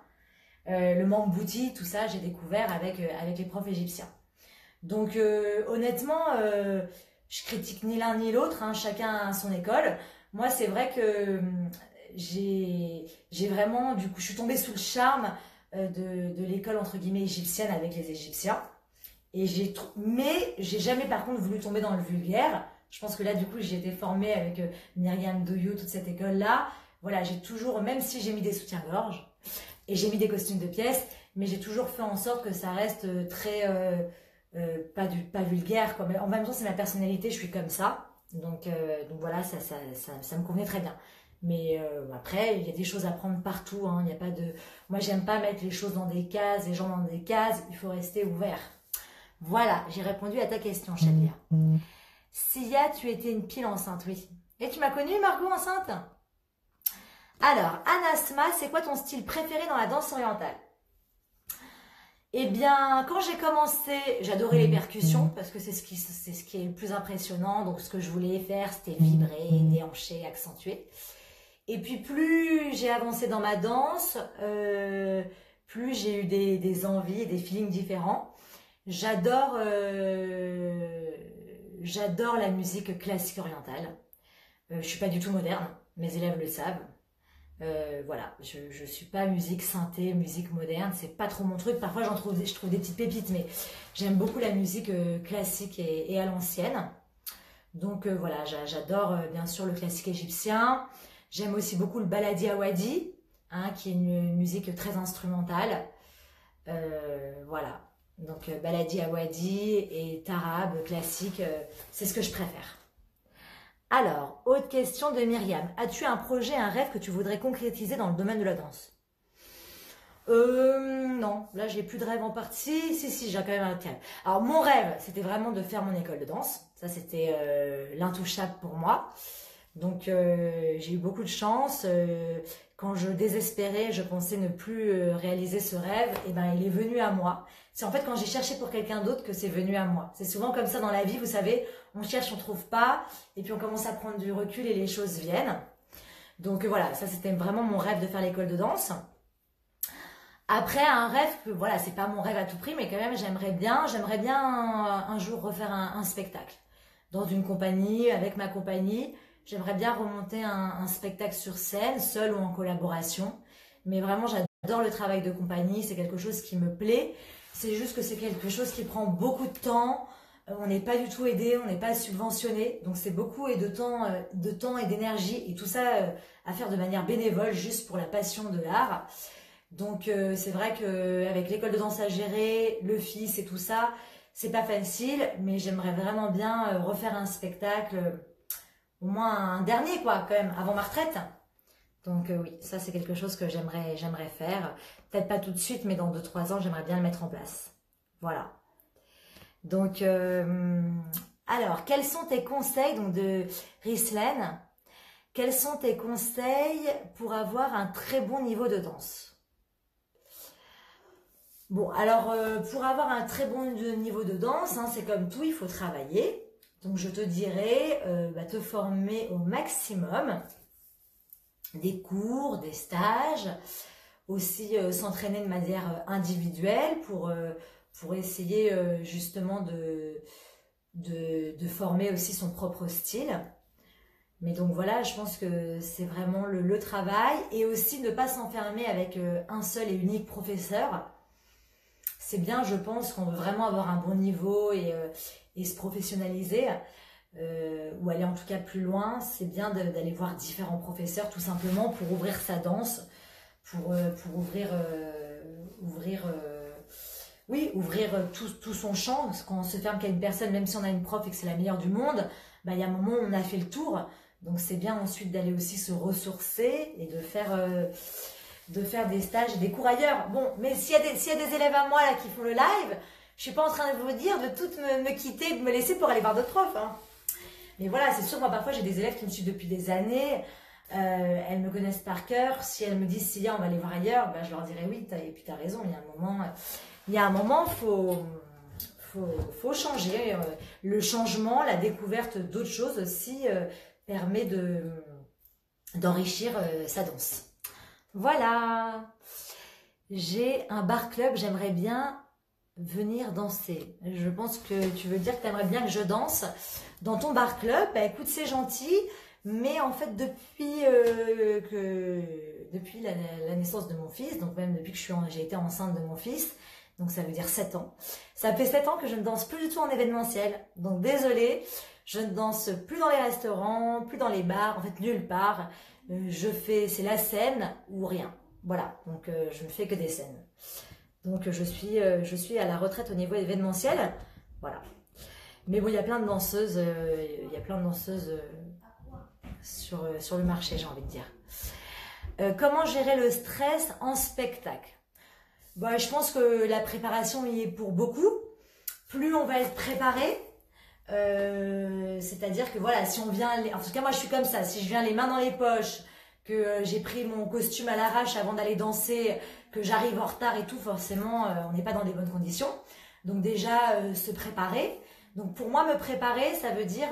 Le Mambouti, tout ça, j'ai découvert avec les profs égyptiens. Donc honnêtement, je critique ni l'un ni l'autre, hein, chacun a son école. Moi, c'est vrai que j'ai vraiment, du coup, je suis tombée sous le charme de l'école entre guillemets égyptienne avec les Égyptiens. Mais j'ai jamais par contre voulu tomber dans le vulgaire. Je pense que là, du coup, j'ai été formée avec Myriam Doyo, toute cette école-là. Voilà, j'ai toujours, même si j'ai mis des soutiens-gorge et j'ai mis des costumes de pièces, mais j'ai toujours fait en sorte que ça reste très pas vulgaire, quoi. Mais en même temps, c'est ma personnalité, je suis comme ça. Donc voilà, ça me convenait très bien. Mais après, il y a des choses à prendre partout, hein. Il y a pas de... Moi, j'aime pas mettre les choses dans des cases, les gens dans des cases. Il faut rester ouvert. Voilà, j'ai répondu à ta question, Chadia. Sia, tu étais une pile enceinte, oui. Et tu m'as connue, Margot, enceinte? Alors, Anasma, c'est quoi ton style préféré dans la danse orientale? Eh bien, quand j'ai commencé, j'adorais les percussions parce que c'est ce qui est le plus impressionnant. Donc, ce que je voulais faire, c'était vibrer, déhancher, accentuer. Et puis, plus j'ai avancé dans ma danse, plus j'ai eu des envies et des feelings différents. J'adore la musique classique orientale. Je suis pas du tout moderne, mes élèves le savent. Voilà, je suis pas musique synthé, musique moderne, c'est pas trop mon truc. Parfois je trouve des petites pépites, mais j'aime beaucoup la musique classique et à l'ancienne. Donc voilà, j'adore bien sûr le classique égyptien. J'aime aussi beaucoup le baladi awadi, hein, qui est une musique très instrumentale. Voilà, donc baladi awadi et tarab classique, c'est ce que je préfère. Alors, autre question de Myriam. As-tu un projet, un rêve que tu voudrais concrétiser dans le domaine de la danse? Non, là j'ai plus de rêve en partie. Si, j'ai quand même un rêve. Alors mon rêve, c'était vraiment de faire mon école de danse. Ça c'était l'intouchable pour moi. Donc j'ai eu beaucoup de chance. Quand je désespérais, je pensais ne plus réaliser ce rêve, et ben il est venu à moi. C'est en fait quand j'ai cherché pour quelqu'un d'autre que c'est venu à moi. C'est souvent comme ça dans la vie, vous savez, on cherche, on trouve pas, et puis on commence à prendre du recul et les choses viennent. Donc voilà, ça c'était vraiment mon rêve de faire l'école de danse. Après, un rêve que, voilà, c'est pas mon rêve à tout prix, mais quand même, j'aimerais bien un jour refaire un spectacle dans une compagnie, avec ma compagnie. J'aimerais bien remonter un spectacle sur scène, seul ou en collaboration. Mais vraiment, j'adore le travail de compagnie, c'est quelque chose qui me plaît. C'est juste que c'est quelque chose qui prend beaucoup de temps. On n'est pas du tout aidé, on n'est pas subventionné. Donc c'est beaucoup de temps et d'énergie et tout ça à faire de manière bénévole, juste pour la passion de l'art. Donc c'est vrai qu'avec l'école de danse à gérer, le fils et tout ça, c'est pas facile, mais j'aimerais vraiment bien refaire un spectacle, au moins un dernier quoi, quand même, avant ma retraite. Donc oui, ça c'est quelque chose que j'aimerais faire. Peut-être pas tout de suite, mais dans 2-3 ans, j'aimerais bien le mettre en place. Voilà. Donc, alors, quels sont tes conseils, donc de Rislaine, quels sont tes conseils pour avoir un très bon niveau de danse? Bon, alors, pour avoir un très bon niveau de danse, hein, c'est comme tout, il faut travailler. Donc, je te dirais, te former au maximum, des cours, des stages, aussi s'entraîner de manière individuelle pour essayer justement de former aussi son propre style. Mais donc voilà, je pense que c'est vraiment le travail et aussi ne pas s'enfermer avec un seul et unique professeur. C'est bien, je pense, qu'on veut vraiment avoir un bon niveau et se professionnaliser ou aller en tout cas plus loin. C'est bien d'aller voir différents professeurs tout simplement pour ouvrir sa danse, pour ouvrir tout son champ. Parce qu'on se ferme qu'à une personne, même si on a une prof et que c'est la meilleure du monde, bah, il y a un moment où on a fait le tour. Donc c'est bien ensuite d'aller aussi se ressourcer et de faire des stages et des cours ailleurs. Bon, mais s'il y a des élèves à moi là qui font le live, je suis pas en train de vous dire de toutes me quitter, de me laisser pour aller voir d'autres profs. Hein. Mais voilà, c'est sûr, moi parfois j'ai des élèves qui me suivent depuis des années. elles me connaissent par cœur. Si elles me disent Sia, on va aller voir ailleurs, bah, je leur dirai oui, et puis tu as raison, il y a un moment, faut changer. Le changement, la découverte d'autres choses aussi permet d'enrichir sa danse. Voilà. J'ai un bar club, j'aimerais bien venir danser. Je pense que tu veux dire que tu aimerais bien que je danse dans ton bar club. Bah, écoute, c'est gentil, mais en fait, depuis la naissance de mon fils, donc même depuis que j'ai été enceinte de mon fils, donc ça veut dire 7 ans. Ça fait 7 ans que je ne danse plus du tout en événementiel. Donc désolée, je ne danse plus dans les restaurants, plus dans les bars, en fait nulle part. C'est la scène ou rien. Voilà, donc je ne fais que des scènes. Donc je suis à la retraite au niveau événementiel. Voilà. Mais bon, il y a plein de danseuses, sur le marché, j'ai envie de dire. Comment gérer le stress en spectacle? Bah, je pense que la préparation y est pour beaucoup. Plus on va être préparé, c'est-à-dire que voilà, si on vient, en tout cas moi je suis comme ça, si je viens les mains dans les poches, que j'ai pris mon costume à l'arrache avant d'aller danser, que j'arrive en retard et tout, forcément on n'est pas dans les bonnes conditions. Donc déjà se préparer. Donc pour moi me préparer, ça veut dire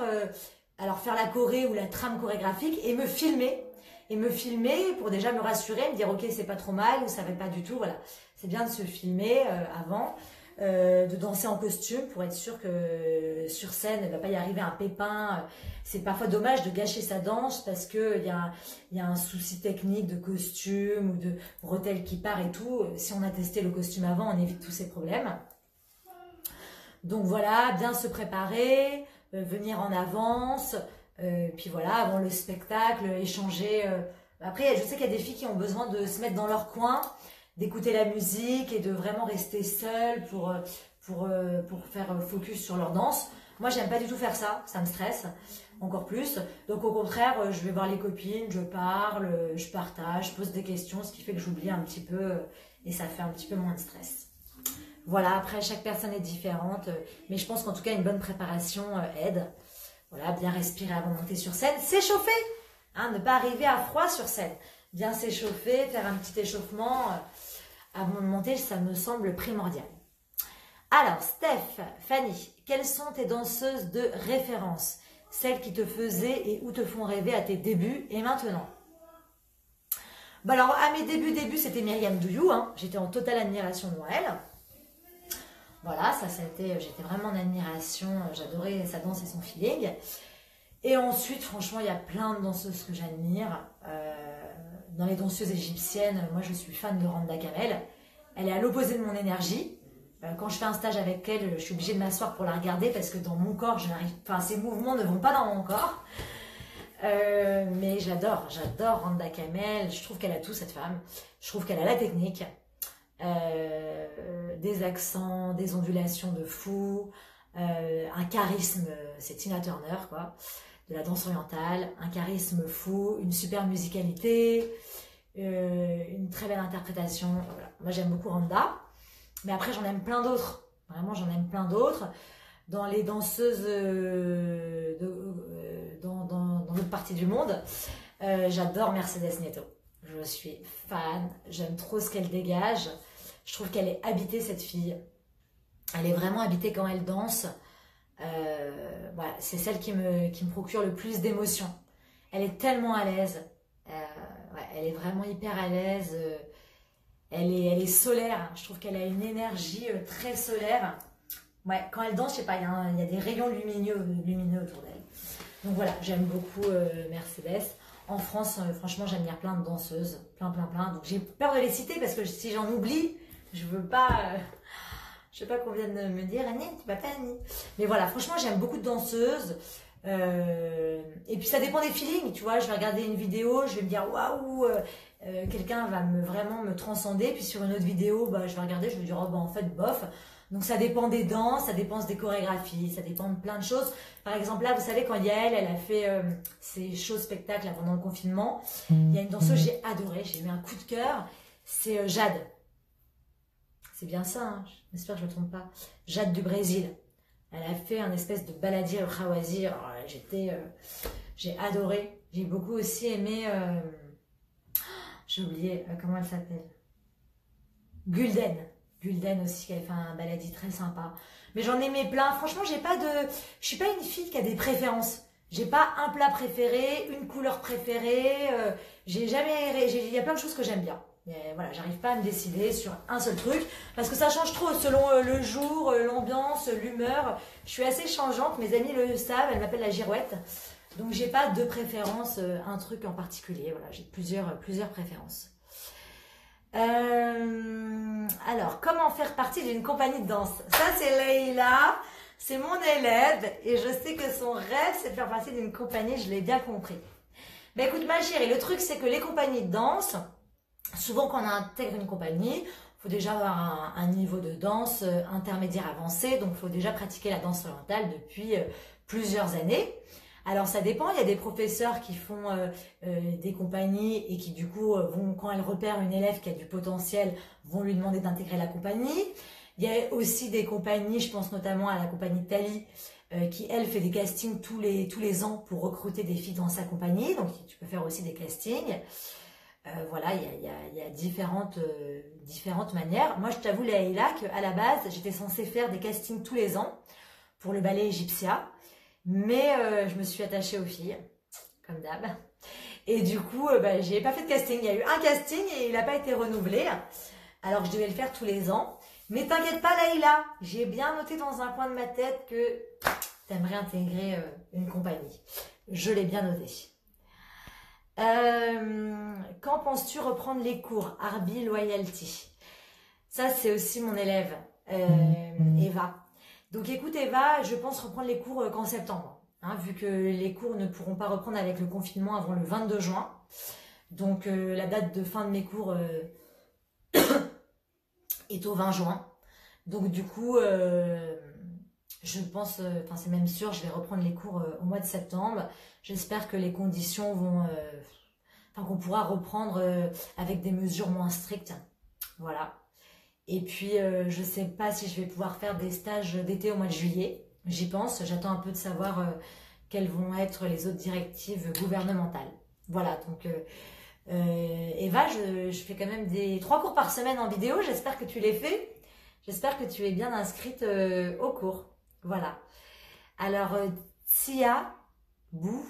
alors faire la choré ou la trame chorégraphique et me filmer. Et me filmer pour déjà me rassurer, me dire ok c'est pas trop mal ou ça va pas du tout, voilà. C'est bien de se filmer avant, de danser en costume pour être sûr que sur scène il ne va pas y arriver un pépin. C'est parfois dommage de gâcher sa danse parce qu'il y a un souci technique de costume ou de bretelles qui part et tout. Si on a testé le costume avant, on évite tous ces problèmes. Donc voilà, bien se préparer, venir en avance, puis voilà, avant le spectacle, échanger. Après, je sais qu'il y a des filles qui ont besoin de se mettre dans leur coin, d'écouter la musique et de vraiment rester seules pour faire focus sur leur danse. Moi, j'aime pas du tout faire ça, ça me stresse encore plus. Donc au contraire, je vais voir les copines, je parle, je partage, je pose des questions, ce qui fait que j'oublie un petit peu et ça fait un petit peu moins de stress. Voilà, après chaque personne est différente, mais je pense qu'en tout cas une bonne préparation aide. Voilà, bien respirer avant de monter sur scène, s'échauffer, hein, ne pas arriver à froid sur scène. Bien s'échauffer, faire un petit échauffement avant de monter, ça me semble primordial. Alors, Steph, Fanny, quelles sont tes danseuses de référence? Celles qui te faisaient et ou te font rêver à tes débuts et maintenant? Bah alors, à mes débuts, c'était Myriam Douyou, hein. J'étais en totale admiration de elle. Voilà, j'étais vraiment en admiration, j'adorais sa danse et son feeling. Et ensuite, franchement, il y a plein de danseuses que j'admire. Dans les danseuses égyptiennes, moi je suis fan de Randa Kamel. Elle est à l'opposé de mon énergie. Quand je fais un stage avec elle, je suis obligée de m'asseoir pour la regarder parce que dans mon corps, ses mouvements ne vont pas dans mon corps. Mais j'adore Randa Kamel. Je trouve qu'elle a tout, cette femme. Je trouve qu'elle a la technique. Des accents, des ondulations de fou, un charisme, c'est Tina Turner quoi, de la danse orientale, un charisme fou, une super musicalité, une très belle interprétation. Voilà. Moi j'aime beaucoup Randa, mais après j'en aime plein d'autres, vraiment j'en aime plein d'autres. Dans les danseuses dans d'autres parties du monde, j'adore Mercedes Nieto. Je suis fan, j'aime trop ce qu'elle dégage. Je trouve qu'elle est habitée, cette fille. Elle est vraiment habitée quand elle danse. Voilà, c'est celle qui me procure le plus d'émotions. Elle est tellement à l'aise. Ouais, elle est vraiment hyper à l'aise. Elle est solaire. Je trouve qu'elle a une énergie très solaire. Ouais, quand elle danse, je sais pas, il y a des rayons lumineux autour d'elle. Donc voilà, j'aime beaucoup Mercedes. En France, franchement, j'admire plein de danseuses, plein. Donc j'ai peur de les citer parce que si j'en oublie, je veux pas, je sais pas qu'on vienne me dire Annie, tu vas pas Annie. Mais voilà, franchement, j'aime beaucoup de danseuses. Et puis ça dépend des feelings, tu vois. Je vais regarder une vidéo, je vais me dire waouh, quelqu'un va vraiment me transcender. Puis sur une autre vidéo, bah, je vais regarder, je vais me dire oh bah en fait bof. Donc ça dépend des danses, ça dépend des chorégraphies, ça dépend de plein de choses. Par exemple là, vous savez quand Yael, elle a fait ses shows spectacles pendant le confinement, il y a une danseuse que j'ai adorée, j'ai eu un coup de cœur, c'est Jade. C'est bien ça, hein, j'espère que je ne me trompe pas. Jade du Brésil. Elle a fait un espèce de baladier au Khawazir. J'ai adoré J'ai beaucoup aussi aimé, j'ai oublié, comment elle s'appelle, Gulden. Gulden aussi, qui avait fait un baladi très sympa. Mais j'en aimais plein. Franchement, je suis pas une fille qui a des préférences. J'ai pas un plat préféré, une couleur préférée. Il y a plein de choses que j'aime bien. Mais voilà, j'arrive pas à me décider sur un seul truc parce que ça change trop selon le jour, l'ambiance, l'humeur. Je suis assez changeante. Mes amis le savent. Elles m'appellent la girouette. Donc j'ai pas de préférence, un truc en particulier. Voilà, j'ai plusieurs préférences. Alors, comment faire partie d'une compagnie de danse? Ça, c'est Leïla, c'est mon élève, et je sais que son rêve, c'est de faire partie d'une compagnie, je l'ai bien compris. Ben écoute, ma chérie, le truc, c'est que les compagnies de danse, souvent quand on intègre une compagnie, il faut déjà avoir un niveau de danse intermédiaire avancé, donc il faut déjà pratiquer la danse orientale depuis plusieurs années. Alors ça dépend, il y a des professeurs qui font des compagnies et qui du coup vont, quand elles repèrent une élève qui a du potentiel, vont lui demander d'intégrer la compagnie. Il y a aussi des compagnies, je pense notamment à la compagnie Thalie, qui elle fait des castings tous les ans pour recruter des filles dans sa compagnie, donc tu peux faire aussi des castings. Voilà, il y a différentes manières. Moi je t'avoue Leïla qu'à la base j'étais censée faire des castings tous les ans pour le ballet Egyptia. Mais je me suis attachée aux filles, comme d'hab. Et du coup, j'ai pas fait de casting. Il y a eu un casting et il n'a pas été renouvelé. Alors que je devais le faire tous les ans. Mais t'inquiète pas, Leïla, j'ai bien noté dans un coin de ma tête que t'aimerais intégrer une compagnie. Je l'ai bien noté. Quand penses-tu reprendre les cours Arby Loyalty? Ça, c'est aussi mon élève, Eva. Donc écoute Eva, je pense reprendre les cours qu'en septembre, hein, vu que les cours ne pourront pas reprendre avec le confinement avant le 22 juin. Donc la date de fin de mes cours est au 20 juin. Donc du coup, je pense, enfin c'est même sûr, je vais reprendre les cours au mois de septembre. J'espère que les conditions vont, qu'on pourra reprendre avec des mesures moins strictes. Voilà. Et puis, je ne sais pas si je vais pouvoir faire des stages d'été au mois de juillet. J'y pense. J'attends un peu de savoir quelles vont être les autres directives gouvernementales. Voilà, donc Eva, je fais quand même 3 cours par semaine en vidéo. J'espère que tu les fais. J'espère que tu es bien inscrite au cours. Voilà. Alors, Tia Bou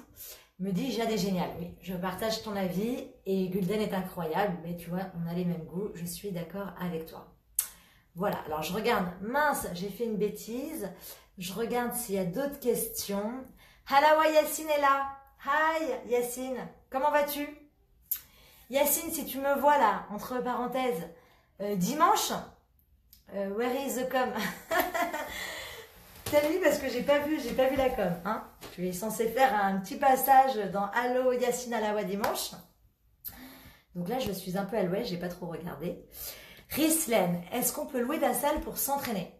me dit Jade est géniale. Oui, je partage ton avis et Gulden est incroyable. Mais tu vois, on a les mêmes goûts. Je suis d'accord avec toi. Voilà, alors je regarde, mince, j'ai fait une bêtise. Je regarde s'il y a d'autres questions. Halawa Yacine est là. Hi Yacine, comment vas-tu? Yacine, si tu me vois là, entre parenthèses, dimanche, where is the com? Tell me parce que j'ai pas vu la com. Hein, tu es censé faire un petit passage dans Allo Yacine Halawa dimanche. Donc là, je suis un peu à l'ouest, j'ai pas trop regardé. Rislène, est-ce qu'on peut louer la salle pour s'entraîner?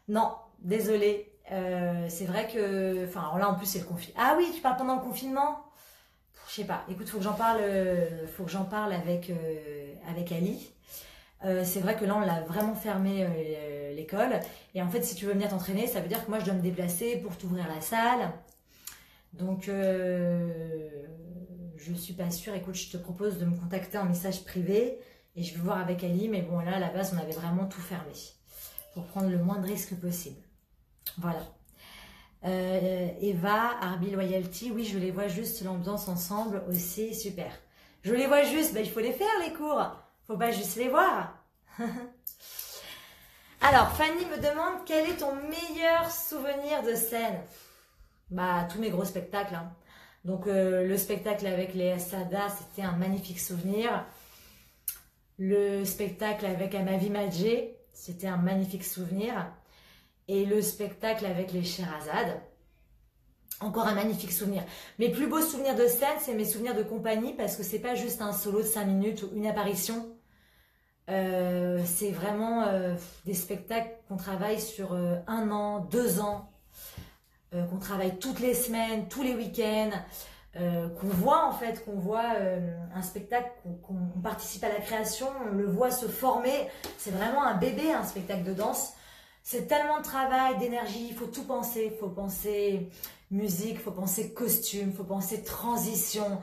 Non, désolé. C'est vrai que... Enfin, là, en plus, c'est le confinement. Ah oui, tu parles pendant le confinement? Je sais pas. Écoute, faut que j'en parle avec Ali. C'est vrai que là, on l'a vraiment fermé l'école. Et en fait, si tu veux venir t'entraîner, ça veut dire que moi, je dois me déplacer pour t'ouvrir la salle. Donc, je suis pas sûre. Écoute, je te propose de me contacter en message privé. Et je vais voir avec Ali, mais bon là à la base on avait vraiment tout fermé pour prendre le moins de risques possible. Voilà. Eva, Arby Loyalty, oui je les vois juste l'ambiance ensemble aussi, super. Je les vois juste, il faut les faire les cours, faut pas juste les voir. Alors Fanny me demande quel est ton meilleur souvenir de scène? Bah tous mes gros spectacles. Hein. Donc le spectacle avec les Sada, c'était un magnifique souvenir. Le spectacle avec Amavi Madjé, c'était un magnifique souvenir. Et le spectacle avec les Sherazade, encore un magnifique souvenir. Mes plus beaux souvenirs de scène, c'est mes souvenirs de compagnie, parce que c'est pas juste un solo de 5 minutes ou une apparition. C'est vraiment des spectacles qu'on travaille sur 1 an, 2 ans, qu'on travaille toutes les semaines, tous les week-ends. Qu'on voit un spectacle, qu'on participe à la création, on le voit se former. C'est vraiment un bébé, un spectacle de danse. C'est tellement de travail, d'énergie, il faut tout penser. Il faut penser musique, il faut penser costume, il faut penser transition.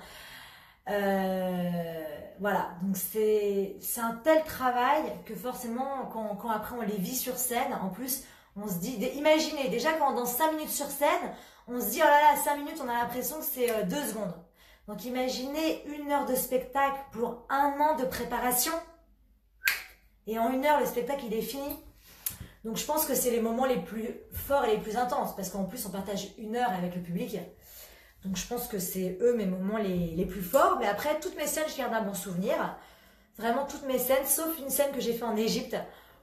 Voilà, donc c'est un tel travail que forcément, quand après on les vit sur scène, en plus, on se dit, imaginez, déjà quand on danse 5 minutes sur scène, on se dit, oh là là, 5 minutes, on a l'impression que c'est 2 secondes. Donc imaginez 1 heure de spectacle pour 1 an de préparation. Et en 1 heure, le spectacle, il est fini. Donc je pense que c'est les moments les plus forts et les plus intenses, parce qu'en plus, on partage 1 heure avec le public. Donc je pense que c'est eux mes moments les plus forts. Mais après, toutes mes scènes, je garde un bon souvenir. Vraiment toutes mes scènes, sauf une scène que j'ai fait en Égypte,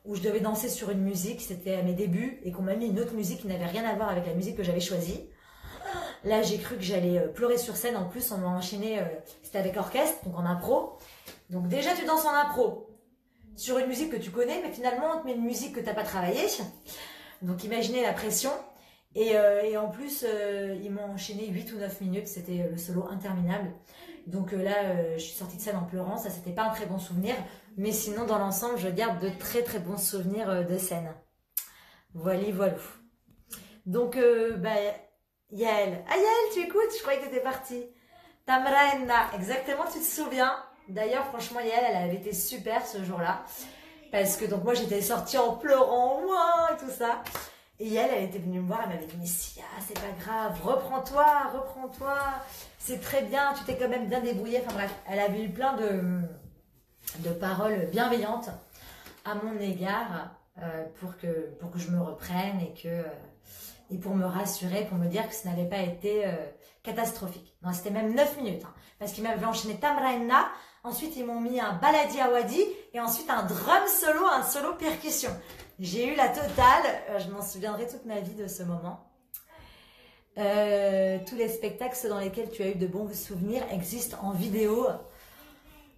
où je devais danser sur une musique, c'était à mes débuts, et qu'on m'a mis une autre musique qui n'avait rien à voir avec la musique que j'avais choisie. Là, j'ai cru que j'allais pleurer sur scène. En plus, on m'a enchaîné, c'était avec orchestre, donc en impro. Donc déjà, tu danses en impro sur une musique que tu connais, mais finalement, on te met une musique que tu n'as pas travaillée. Donc imaginez la pression. Et en plus, ils m'ont enchaîné 8 ou 9 minutes, c'était le solo interminable. Donc là, je suis sortie de scène en pleurant, ça c'était pas un très bon souvenir. Mais sinon, dans l'ensemble, je garde de très très bons souvenirs de scène. Voilà, voilà. Donc, Yael. Ah Yael, tu écoutes? Je croyais que tu étais partie. Tamraenna, exactement, tu te souviens. D'ailleurs, franchement, Yael, elle avait été super ce jour-là. Parce que donc moi, j'étais sortie en pleurant, ouah, et tout ça. Et elle était venue me voir, elle m'avait dit, mais Sia, c'est pas grave, reprends-toi, c'est très bien, tu t'es quand même bien débrouillée. Enfin bref, elle avait eu plein de paroles bienveillantes à mon égard pour que je me reprenne et pour me rassurer, pour me dire que ce n'avait pas été catastrophique. Non, c'était même 9 minutes, hein, parce qu'ils m'avaient enchaîné Tamraenna, ensuite ils m'ont mis un Baladi Awadi et ensuite un drum solo, un solo percussion. J'ai eu la totale, je m'en souviendrai toute ma vie de ce moment. Tous les spectacles, ceux dans lesquels tu as eu de bons souvenirs, existent en vidéo.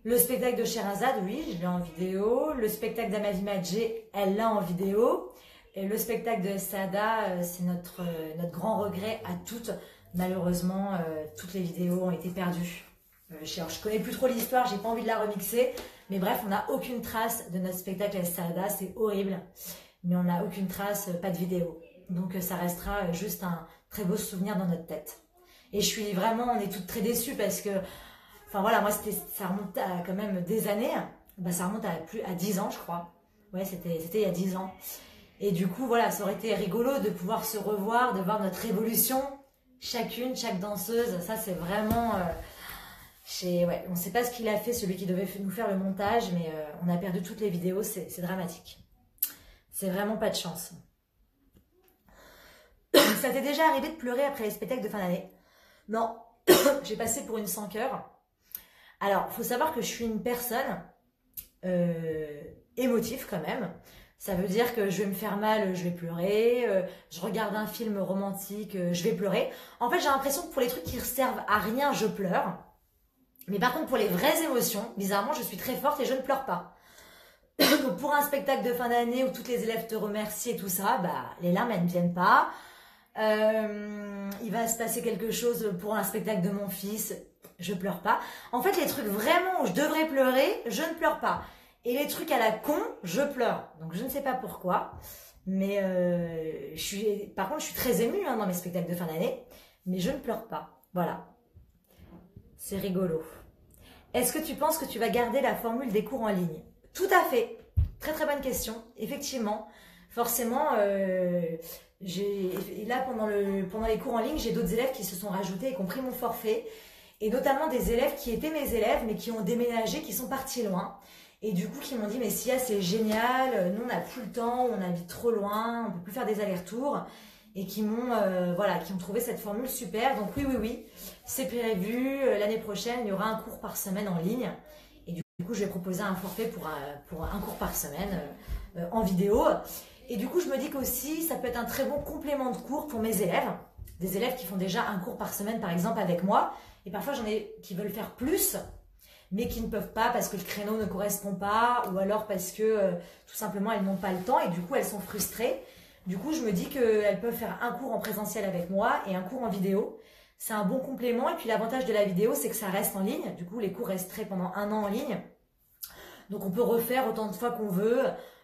Le spectacle de Sherazade, oui, je l'ai en vidéo. Le spectacle d'Amavi Madjé, elle l'a en vidéo. Et le spectacle de Sada, c'est notre grand regret à toutes. Malheureusement, toutes les vidéos ont été perdues. Je connais plus trop l'histoire, j'ai pas envie de la remixer. Mais bref, on n'a aucune trace de notre spectacle à Sada, c'est horrible. Mais on n'a aucune trace, pas de vidéo. Donc ça restera juste un très beau souvenir dans notre tête. Et je suis vraiment, on est toutes très déçues parce que, enfin voilà, moi ça remonte à quand même des années. Bah, ça remonte à 10 ans, je crois. Ouais, c'était il y a 10 ans. Et du coup, voilà, ça aurait été rigolo de pouvoir se revoir, de voir notre évolution, chaque danseuse. Ça, c'est vraiment... ouais, on ne sait pas ce qu'il a fait, celui qui devait nous faire le montage, mais on a perdu toutes les vidéos, c'est dramatique. C'est vraiment pas de chance. Ça t'est déjà arrivé de pleurer après les spectacles de fin d'année? Non, j'ai passé pour une sans cœur. Alors, il faut savoir que je suis une personne émotive quand même. Ça veut dire que je vais me faire mal, je vais pleurer. Je regarde un film romantique, je vais pleurer. En fait, j'ai l'impression que pour les trucs qui ne servent à rien, je pleure. Mais par contre, pour les vraies émotions, bizarrement, je suis très forte et je ne pleure pas. Donc pour un spectacle de fin d'année où toutes les élèves te remercient et tout ça, bah les larmes, elles ne viennent pas. Il va se passer quelque chose pour un spectacle de mon fils, je pleure pas. En fait, les trucs vraiment où je devrais pleurer, je ne pleure pas. Et les trucs à la con, je pleure. Donc je ne sais pas pourquoi. Mais par contre, je suis très émue dans mes spectacles de fin d'année. Mais je ne pleure pas. Voilà. C'est rigolo. Est-ce que tu penses que tu vas garder la formule des cours en ligne? Tout à fait. Très très bonne question. Effectivement. Forcément, là pendant les cours en ligne, j'ai d'autres élèves qui se sont rajoutés et qui ont pris mon forfait. Et notamment des élèves qui étaient mes élèves mais qui ont déménagé, qui sont partis loin. Et du coup, qui m'ont dit, mais Sia, c'est génial, nous on n'a plus le temps, on habite trop loin, on ne peut plus faire des allers-retours. Et qui m'ont qui ont trouvé cette formule super. Donc oui, c'est prévu. L'année prochaine, il y aura un cours par semaine en ligne. Et du coup, je vais proposer un forfait pour un cours par semaine en vidéo. Et du coup, je me dis qu'aussi, ça peut être un très bon complément de cours pour mes élèves. Des élèves qui font déjà un cours par semaine, par exemple, avec moi. Et parfois, j'en ai qui veulent faire plus, mais qui ne peuvent pas parce que le créneau ne correspond pas, ou alors parce que tout simplement, elles n'ont pas le temps et du coup, elles sont frustrées. Du coup, je me dis qu'elles peuvent faire un cours en présentiel avec moi et un cours en vidéo. C'est un bon complément. Et puis, l'avantage de la vidéo, c'est que ça reste en ligne. Du coup, les cours resteraient pendant 1 an en ligne. Donc, on peut refaire autant de fois qu'on veut.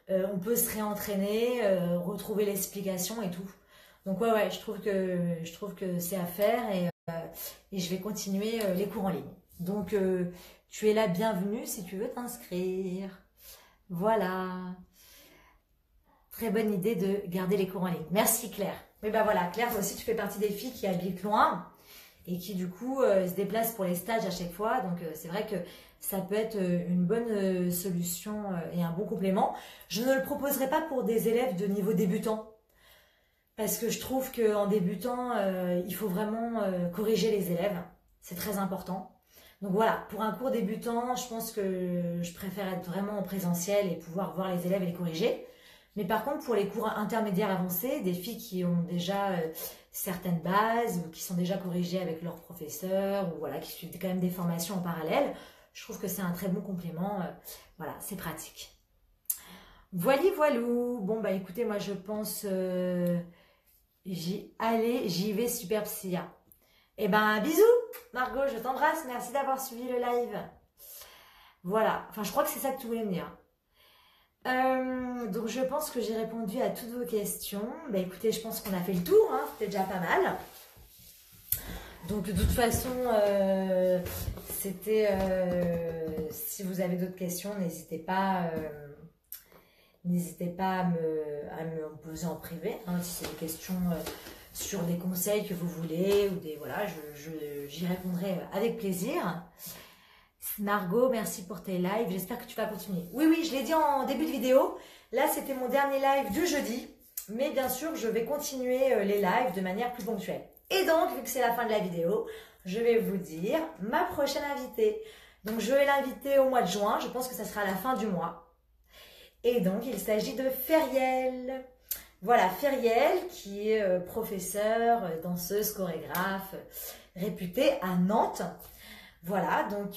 on peut se réentraîner, retrouver l'explication et tout. Donc ouais, je trouve que c'est à faire et je vais continuer les cours en ligne. Donc tu es la bienvenue si tu veux t'inscrire. Voilà. Très bonne idée de garder les cours en ligne. Merci Claire. Mais ben voilà, Claire, toi aussi tu fais partie des filles qui habitent loin et qui du coup se déplacent pour les stages à chaque fois. Donc c'est vrai que ça peut être une bonne solution et un bon complément. Je ne le proposerai pas pour des élèves de niveau débutant. Parce que je trouve qu'en débutant, il faut vraiment corriger les élèves. C'est très important. Donc voilà, pour un cours débutant, je pense que je préfère être vraiment en présentiel et pouvoir voir les élèves et les corriger. Mais par contre, pour les cours intermédiaires avancés, des filles qui ont déjà certaines bases ou qui sont déjà corrigées avec leurs professeurs ou voilà, qui suivent quand même des formations en parallèle, je trouve que c'est un très bon complément. Voilà, c'est pratique. Voili voilou. Bon bah écoutez, moi je pense j'y vais, super Psya. Eh ben bisous Margot, je t'embrasse, merci d'avoir suivi le live. Voilà, enfin je crois que c'est ça que tu voulais me dire. Donc je pense que j'ai répondu à toutes vos questions. Bah écoutez, je pense qu'on a fait le tour, hein, c'était déjà pas mal. Donc de toute façon, si vous avez d'autres questions, n'hésitez pas à me poser en privé, hein, si c'est des questions sur des conseils que vous voulez ou des voilà, j'y répondrai avec plaisir. Margot, merci pour tes lives. J'espère que tu vas continuer. Oui, je l'ai dit en début de vidéo. Là, c'était mon dernier live du jeudi. Mais bien sûr, je vais continuer les lives de manière plus ponctuelle. Et donc, vu que c'est la fin de la vidéo, je vais vous dire ma prochaine invitée. Donc, je vais l'inviter au mois de juin. Je pense que ça sera à la fin du mois. Et donc, il s'agit de Feriel. Voilà, Feriel, qui est professeure, danseuse, chorégraphe, réputée à Nantes. Voilà, donc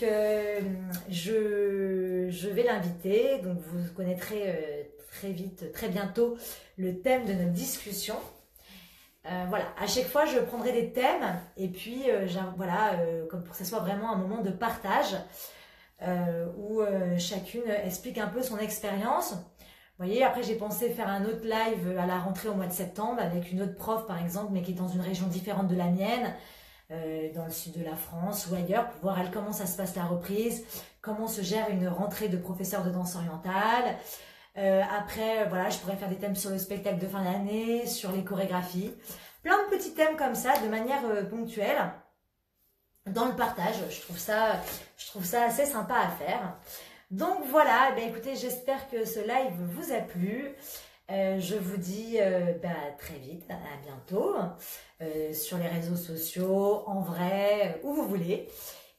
je vais l'inviter. Donc, vous connaîtrez très vite, très bientôt, le thème de notre discussion. Voilà, à chaque fois, je prendrai des thèmes et puis, voilà, comme pour que ce soit vraiment un moment de partage où chacune explique un peu son expérience. Vous voyez, après j'ai pensé faire un autre live à la rentrée au mois de septembre avec une autre prof par exemple, mais qui est dans une région différente de la mienne, dans le sud de la France ou ailleurs, pour voir elle comment ça se passe la reprise, comment se gère une rentrée de professeur de danse orientale. Après, voilà, je pourrais faire des thèmes sur le spectacle de fin d'année, sur les chorégraphies, plein de petits thèmes comme ça, de manière ponctuelle, dans le partage. Je trouve ça assez sympa à faire. Donc voilà, ben écoutez, j'espère que ce live vous a plu. Je vous dis très vite, à bientôt, sur les réseaux sociaux, en vrai, où vous voulez.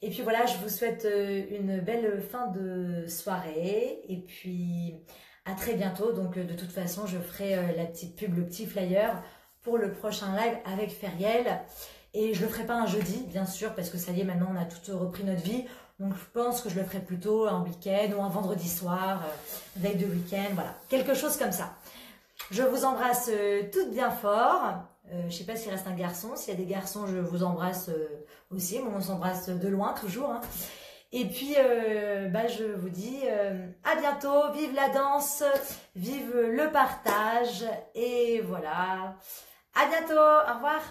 Et puis voilà, je vous souhaite une belle fin de soirée. Et puis à très bientôt. Donc de toute façon, je ferai la petite pub, le petit flyer pour le prochain live avec Feriel. Et je le ferai pas un jeudi, bien sûr, parce que ça y est, maintenant on a tout repris notre vie. Donc je pense que je le ferai plutôt un week-end ou un vendredi soir, veille de week-end, voilà. Quelque chose comme ça. Je vous embrasse toutes bien fort. Je ne sais pas s'il reste un garçon. S'il y a des garçons, je vous embrasse aussi. Moi, on s'embrasse de loin, toujours. Hein. Et puis, je vous dis à bientôt. Vive la danse, vive le partage. Et voilà. À bientôt. Au revoir.